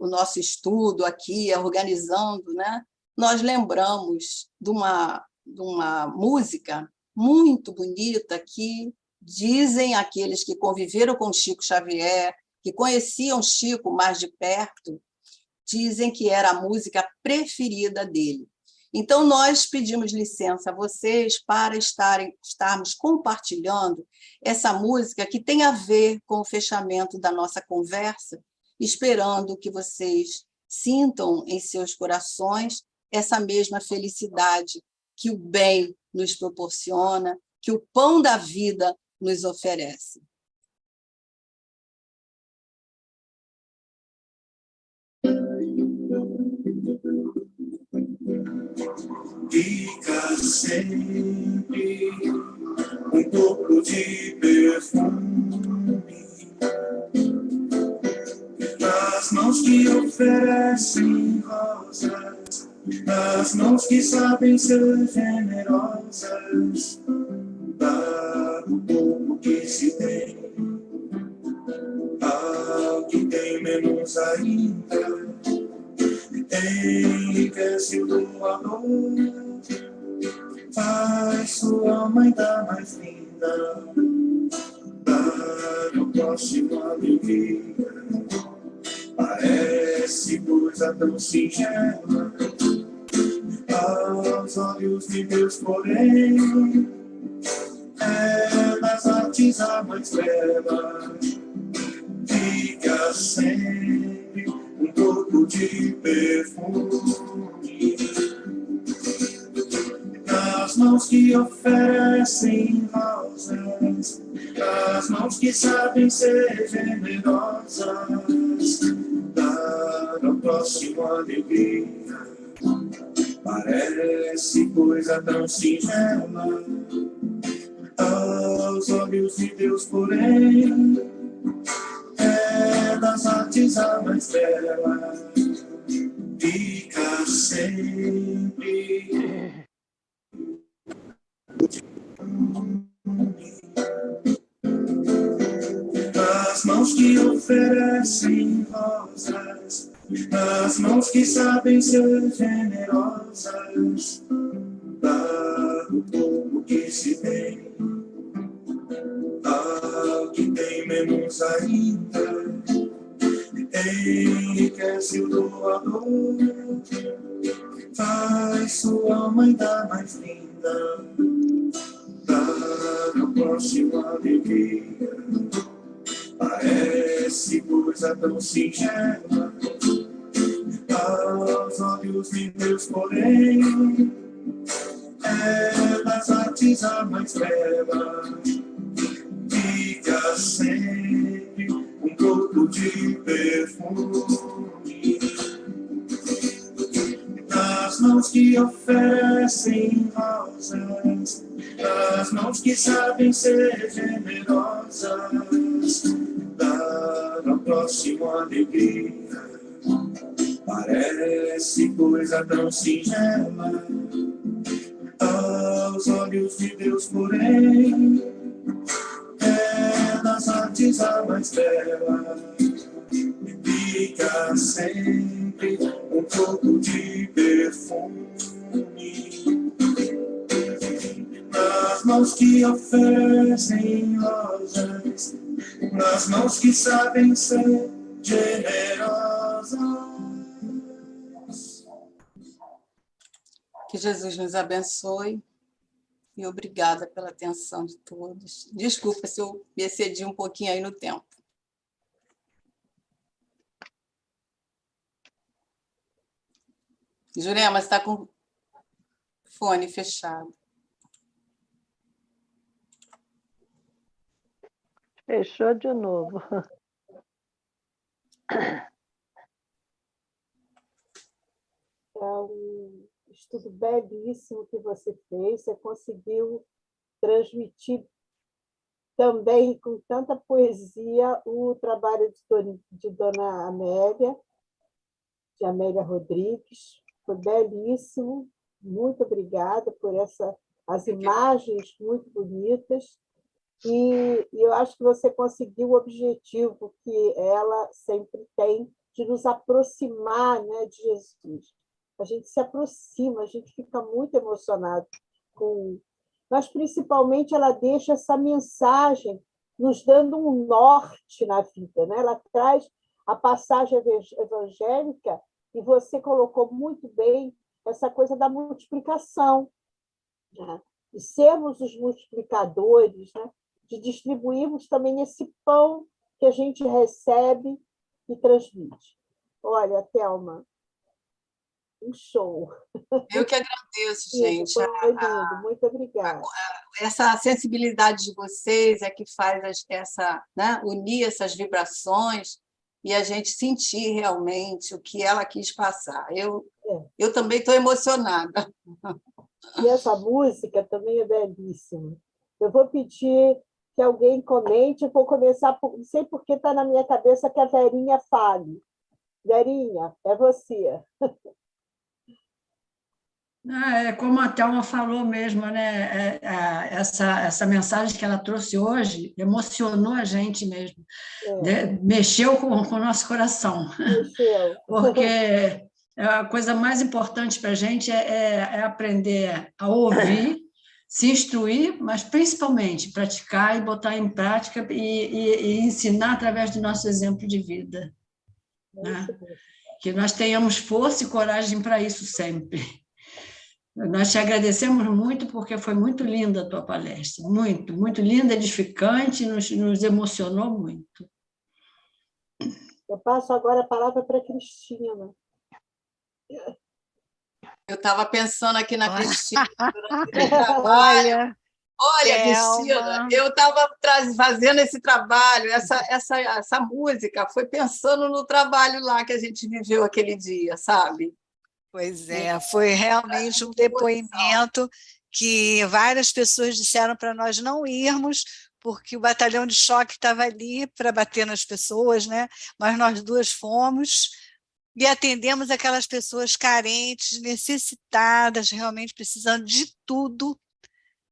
o nosso estudo aqui, organizando, né, nós lembramos de uma música muito bonita que dizem aqueles que conviveram com Chico Xavier, que conheciam Chico mais de perto, dizem que era a música preferida dele. Então, nós pedimos licença a vocês para estarmos compartilhando essa música que tem a ver com o fechamento da nossa conversa, esperando que vocês sintam em seus corações essa mesma felicidade que o bem nos proporciona, que o pão da vida nos oferece. Fica sempre um pouco de perfume nas mãos que oferecem rosas, nas mãos que sabem ser generosas, dar o pouco que se tem ao que tem menos ainda. Enriquece o doador, faz sua alma ainda mais linda, dar ao próximo alegria. Parece coisa tão singela aos olhos de Deus, porém é das artes a mais bela. Fica sempre um pouco de perfume nas mãos que oferecem rosas, nas mãos que sabem ser generosas, dar ao próximo alegria. Parece coisa tão singela aos olhos de Deus, porém é das artes a mais bela. Fica sempre nas mãos que oferecem rosas, nas mãos que sabem ser generosas, dar o pouco que se tem ao que tem menos ainda. Enriquece o doador, faz sua alma ainda mais linda, dar ao próximo alegria. Parece coisa tão singela aos olhos de Deus, porém é das artes a mais bela. Fica sempre um pouco de perfume nas mãos que oferecem rosas, nas mãos que sabem ser generosas, dar ao próximo alegria. Parece coisa tão singela aos olhos de Deus, porém é das artes a mais bela. Fica sempre um pouco de perfume nas mãos que oferecem rosas, nas mãos que sabem ser generosas. Que Jesus nos abençoe e obrigada pela atenção de todos. Desculpa se eu me excedi um pouquinho aí no tempo. Jurema, você está com o fone fechado. Fechou de novo. É um estudo belíssimo que você fez, você conseguiu transmitir também com tanta poesia o trabalho de Dona Amélia, de Amélia Rodrigues. Foi belíssimo. Muito obrigada por as imagens muito bonitas. E eu acho que você conseguiu o objetivo que ela sempre tem de nos aproximar, né, de Jesus. A gente se aproxima, a gente fica muito emocionado com... Mas, principalmente, ela deixa essa mensagem nos dando um norte na vida, né? Ela traz a passagem evangélica, e você colocou muito bem essa coisa da multiplicação, né? De sermos os multiplicadores, né? De distribuirmos também esse pão que a gente recebe e transmite. Olha, Thelma, um show. Eu que agradeço, gente. Foi lindo, muito obrigada. Essa sensibilidade de vocês é que faz né, unir essas vibrações e a gente sentir realmente o que ela quis passar. Eu também estou emocionada. E essa música também é belíssima. Eu vou pedir que alguém comente, eu vou começar, não sei porque está na minha cabeça que a Verinha fale. Verinha, é você. É como a Thelma falou mesmo, né? Essa mensagem que ela trouxe hoje emocionou a gente mesmo, né? Mexeu com o nosso coração, Mexeu. porque a coisa mais importante para a gente é aprender a ouvir, se instruir, mas principalmente praticar e botar em prática e ensinar através do nosso exemplo de vida, né? Que nós tenhamos força e coragem para isso sempre. Nós te agradecemos muito, porque foi muito linda a tua palestra, muito, muito linda, edificante, nos emocionou muito. Eu passo agora a palavra para a Cristina. Eu estava pensando aqui na Cristina durante o trabalho. Olha, Cristina, eu estava fazendo esse trabalho, essa música, foi pensando no trabalho lá que a gente viveu aquele dia, sabe? Pois é, foi realmente um depoimento que várias pessoas disseram para nós não irmos, porque o batalhão de choque estava ali para bater nas pessoas, né? Mas nós duas fomos e atendemos aquelas pessoas carentes, necessitadas, realmente precisando de tudo.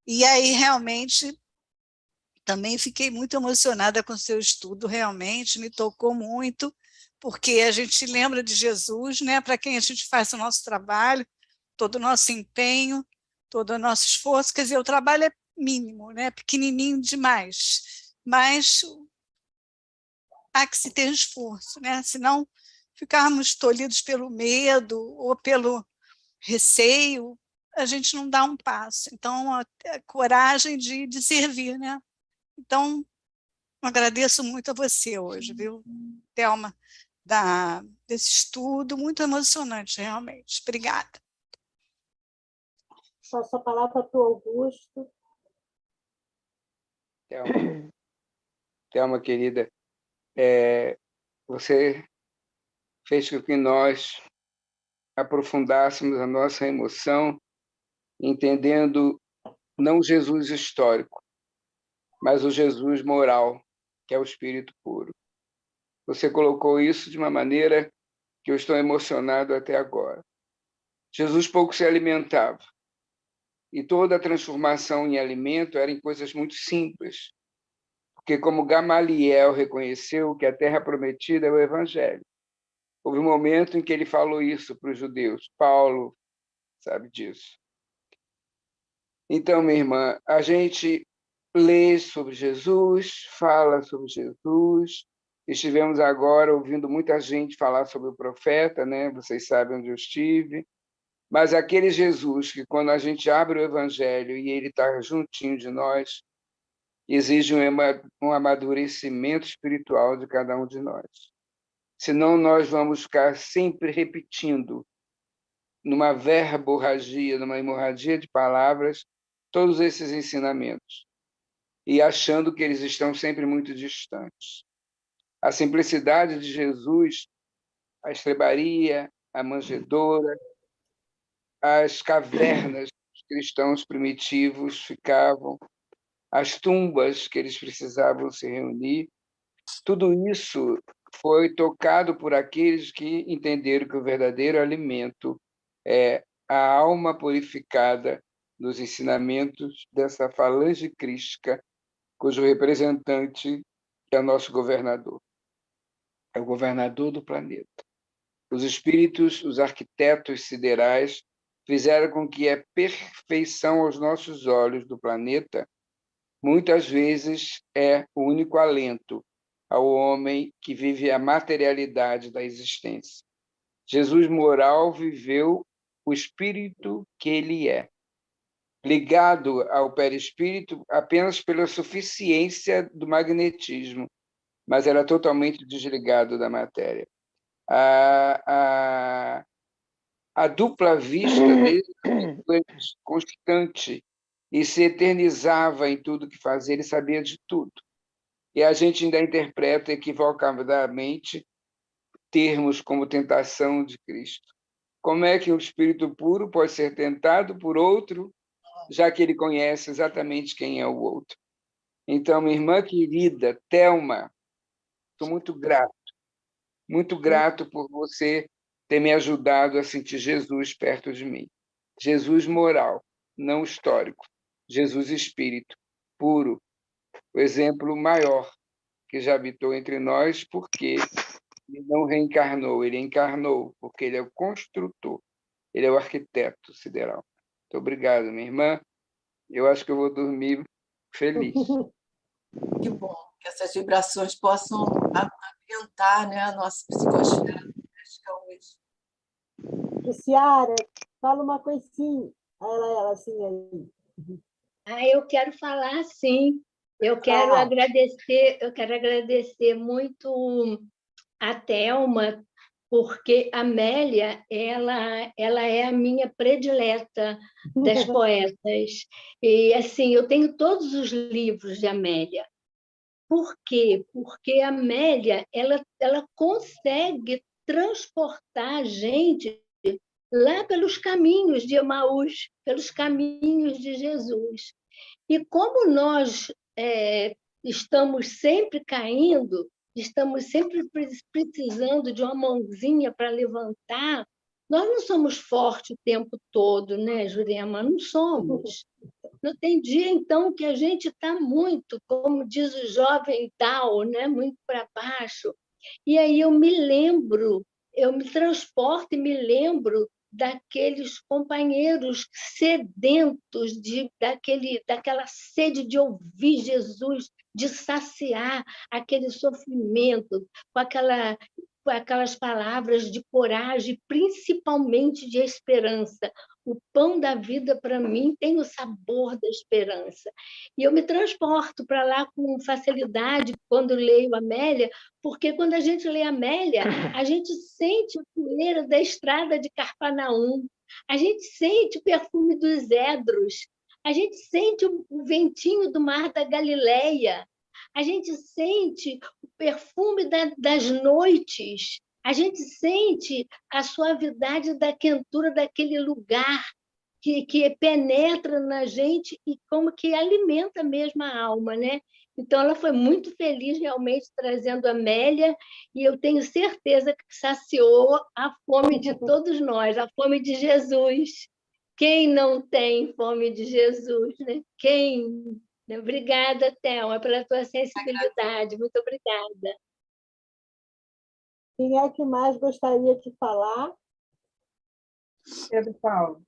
E aí, realmente, também fiquei muito emocionada com o seu estudo, realmente me tocou muito, porque a gente lembra de Jesus, né, para quem a gente faz o nosso trabalho, todo o nosso empenho, todo o nosso esforço. Quer dizer, o trabalho é mínimo, né, pequenininho demais, mas há que se ter esforço, né, senão ficarmos tolhidos pelo medo ou pelo receio, a gente não dá um passo. Então, a coragem de servir, né? Então, agradeço muito a você hoje, viu, Thelma, desse estudo, muito emocionante, realmente. Obrigada. Passo a palavra para o Augusto. Thelma, querida, você fez com que nós aprofundássemos a nossa emoção, entendendo não o Jesus histórico, mas o Jesus moral, que é o Espírito puro. Você colocou isso de uma maneira que eu estou emocionado até agora. Jesus pouco se alimentava, e toda a transformação em alimento era em coisas muito simples, porque como Gamaliel reconheceu que a terra prometida é o Evangelho, houve um momento em que ele falou isso para os judeus. Paulo sabe disso. Então, minha irmã, a gente lê sobre Jesus, fala sobre Jesus. Estivemos agora ouvindo muita gente falar sobre o profeta, né? Vocês sabem onde eu estive. Mas aquele Jesus que, quando a gente abre o Evangelho e ele está juntinho de nós, exige um amadurecimento espiritual de cada um de nós. Senão, nós vamos ficar sempre repetindo, numa verborragia, numa hemorragia de palavras, todos esses ensinamentos, e achando que eles estão sempre muito distantes. A simplicidade de Jesus, a estrebaria, a manjedoura, as cavernas que os cristãos primitivos ficavam, as tumbas que eles precisavam se reunir. Tudo isso foi tocado por aqueles que entenderam que o verdadeiro alimento é a alma purificada dos ensinamentos dessa falange crística, cujo representante é o nosso governador. É o governador do planeta. Os espíritos, os arquitetos siderais, fizeram com que a perfeição aos nossos olhos do planeta, muitas vezes, é o único alento ao homem que vive a materialidade da existência. Jesus moral viveu o espírito que ele é, ligado ao perispírito apenas pela suficiência do magnetismo, mas era totalmente desligado da matéria. A dupla vista dele foi constante e se eternizava em tudo que fazia, ele sabia de tudo. E a gente ainda interpreta equivocadamente termos como tentação de Cristo. Como é que o espírito puro pode ser tentado por outro, já que ele conhece exatamente quem é o outro? Então, minha irmã querida, Thelma, estou muito grato por você ter me ajudado a sentir Jesus perto de mim. Jesus moral, não histórico. Jesus espírito, puro, o exemplo maior que já habitou entre nós, porque ele não reencarnou, ele encarnou, porque ele é o construtor, ele é o arquiteto sideral. Muito obrigado, minha irmã. Eu acho que eu vou dormir feliz. Que bom que essas vibrações possam ambientar, né, a nossa psicosfera hoje. Luciara, fala uma coisinha. Ela assim aí. Eu quero falar, sim. Eu quero agradecer muito a Thelma, porque a Amélia, ela é a minha predileta das poetas. E, assim, eu tenho todos os livros de Amélia. Por quê? Porque a Amélia, ela consegue transportar a gente lá pelos caminhos de Emaús, pelos caminhos de Jesus. E como nós estamos sempre caindo, estamos sempre precisando de uma mãozinha para levantar, nós não somos fortes o tempo todo, né, Jurema? Não somos. Não tem dia, então, que a gente está muito, como diz o jovem Tal, né, muito para baixo. E aí eu me transporto e me lembro daqueles companheiros sedentos daquela sede de ouvir Jesus, de saciar aquele sofrimento com aquelas palavras de coragem, principalmente de esperança. O pão da vida, para mim, tem o sabor da esperança. E eu me transporto para lá com facilidade quando leio Amélia, porque quando a gente lê Amélia, a gente sente a poeira da estrada de Carpanaum, a gente sente o perfume dos cedros, a gente sente o ventinho do mar da Galileia, a gente sente o perfume das noites, a gente sente a suavidade da quentura daquele lugar que penetra na gente e como que alimenta mesmo a alma, né? Então, ela foi muito feliz realmente trazendo a Amélia, e eu tenho certeza que saciou a fome de todos nós, a fome de Jesus. Quem não tem fome de Jesus, né? Quem? Obrigada, Thelma, pela tua sensibilidade. Muito obrigada. Quem é que mais gostaria de falar? Pedro Paulo.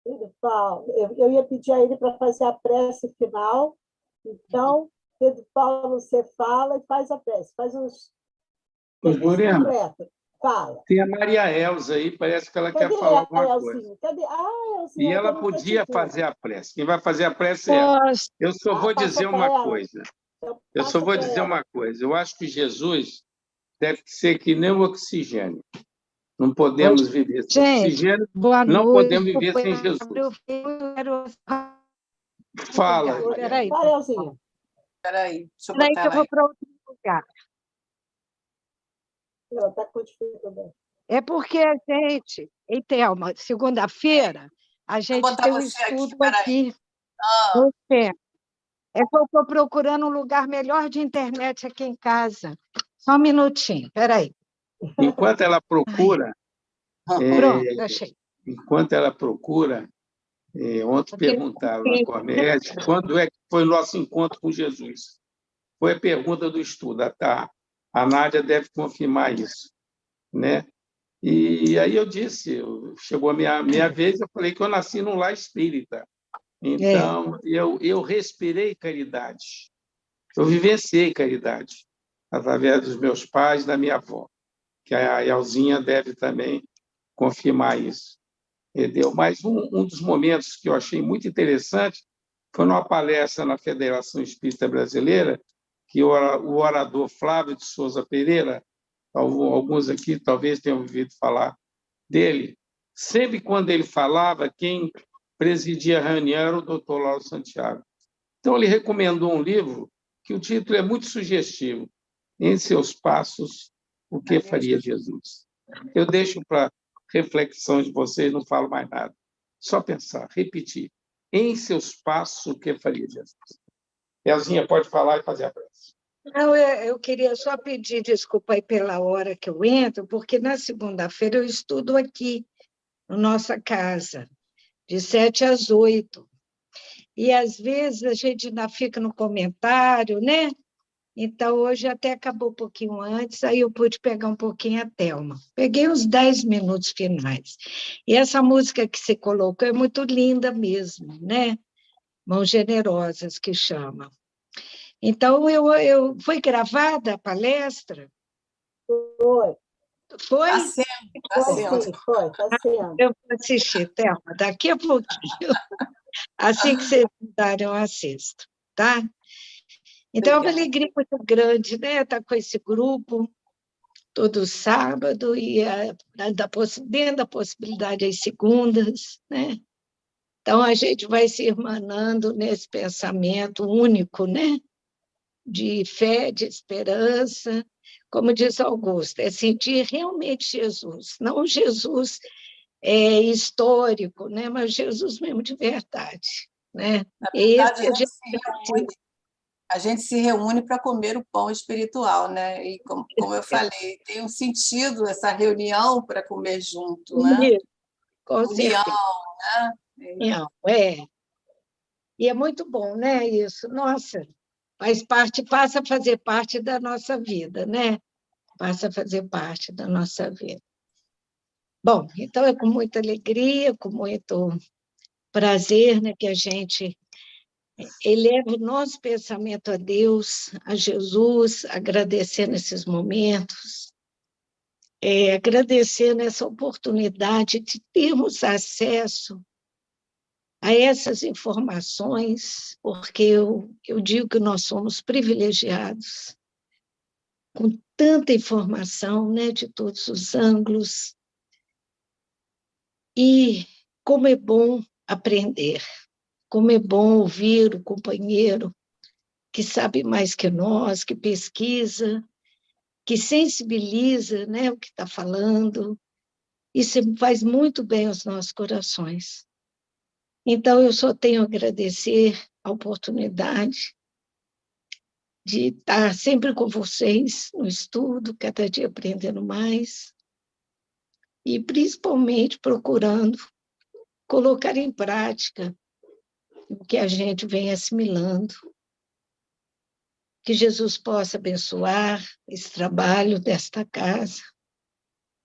Pedro Paulo. Eu ia pedir a ele para fazer a prece final. Então, Pedro Paulo, você fala e faz a prece. Faz os... Lorena, fala. tem a Maria Elza aí, parece que ela quer falar alguma coisa. Cadê? Elzinha, e ela podia fazer a prece. Quem vai fazer a prece é ela. Eu só vou dizer uma coisa. Eu acho que Jesus deve ser que nem o oxigênio. Não podemos viver sem oxigênio, não podemos viver sem Jesus. Fala. Fala, Elzinha. Espera aí, deixa eu Peraí botar que eu vou para outro lugar. Ela está com dificuldade. É porque a gente, em Thelma, segunda-feira, a gente tem um estudo aqui no centro. É que eu estou procurando um lugar melhor de internet aqui em casa. Só um minutinho, espera aí. Enquanto ela procura... Pronto, achei. Enquanto ela procura, ontem perguntaram na Comércio quando é que foi o nosso encontro com Jesus. Foi a pergunta do estudo. A Nádia deve confirmar isso, né? E aí eu disse, chegou a minha vez, eu falei que eu nasci num lar espírita. Então, eu respirei caridade. Eu vivenciei caridade através dos meus pais, da minha avó, que a Elzinha deve também confirmar isso. Entendeu? Mas um dos momentos que eu achei muito interessante foi numa palestra na Federação Espírita Brasileira, que o orador Flávio de Souza Pereira, alguns aqui talvez tenham ouvido falar dele, sempre quando ele falava, quem presidia a reunião era o Dr. Lauro Santiago. Então, ele recomendou um livro que o título é muito sugestivo, Em Seus Passos, o que faria Jesus? Eu deixo para reflexão de vocês, não falo mais nada. Só pensar, repetir. Em seus passos, o que faria Jesus? Elzinha, pode falar e fazer a prece. Não, eu queria só pedir desculpa aí pela hora que eu entro, porque na segunda-feira eu estudo aqui, na nossa casa, de 7 às 8. E, às vezes, a gente ainda fica no comentário, né? Então, hoje até acabou um pouquinho antes, aí eu pude pegar um pouquinho a Thelma. Peguei uns 10 minutos finais. E essa música que você colocou é muito linda mesmo, né? Mãos Generosas, que chama. Então, foi gravada a palestra? Foi. Foi? Está sendo, está sendo. Foi, está sendo. Eu vou assistir, Thelma, daqui a pouquinho. Assim que vocês mudarem, eu assisto, tá? Então, é uma alegria muito grande, né? Estar com esse grupo todo sábado e dentro da possibilidade às segundas, né? Então, a gente vai se irmanando nesse pensamento único, né? De fé, de esperança. Como diz Augusto, é sentir realmente Jesus, não Jesus histórico, né? Mas Jesus mesmo de verdade, né? Na verdade, a gente se reúne para comer o pão espiritual, né? E como eu falei, tem um sentido essa reunião para comer junto, né? Com União, certeza. né? União, E é muito bom, né? Isso, nossa, passa a fazer parte da nossa vida, né? Passa a fazer parte da nossa vida. Bom, então é com muita alegria, com muito prazer, né, que a gente eleva o nosso pensamento a Deus, a Jesus, agradecendo esses momentos, agradecendo essa oportunidade de termos acesso a essas informações, porque eu digo que nós somos privilegiados com tanta informação, né, de todos os ângulos, e como é bom aprender, como é bom ouvir o companheiro que sabe mais que nós, que pesquisa, que sensibiliza, né, o que está falando. Isso faz muito bem aos nossos corações. Então, eu só tenho a agradecer a oportunidade de estar sempre com vocês no estudo, cada dia aprendendo mais, e principalmente procurando colocar em prática o que a gente vem assimilando. Que Jesus possa abençoar esse trabalho desta casa,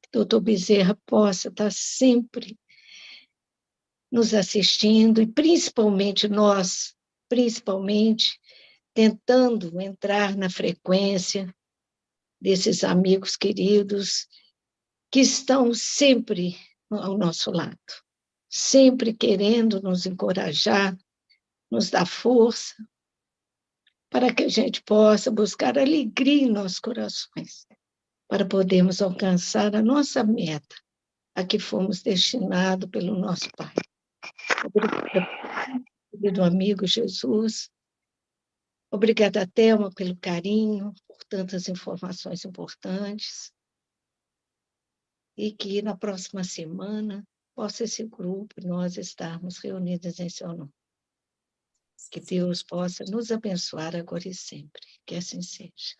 que o doutor Bezerra possa estar sempre nos assistindo, e principalmente nós, tentando entrar na frequência desses amigos queridos que estão sempre ao nosso lado, sempre querendo nos encorajar, nos dar força, para que a gente possa buscar alegria em nossos corações, para podermos alcançar a nossa meta, a que fomos destinados pelo nosso Pai. Obrigada, querido amigo Jesus. Obrigada, Thelma, pelo carinho, por tantas informações importantes. E que na próxima semana possa esse grupo, nós estarmos reunidos em seu nome. Que Deus possa nos abençoar agora e sempre. Que assim seja.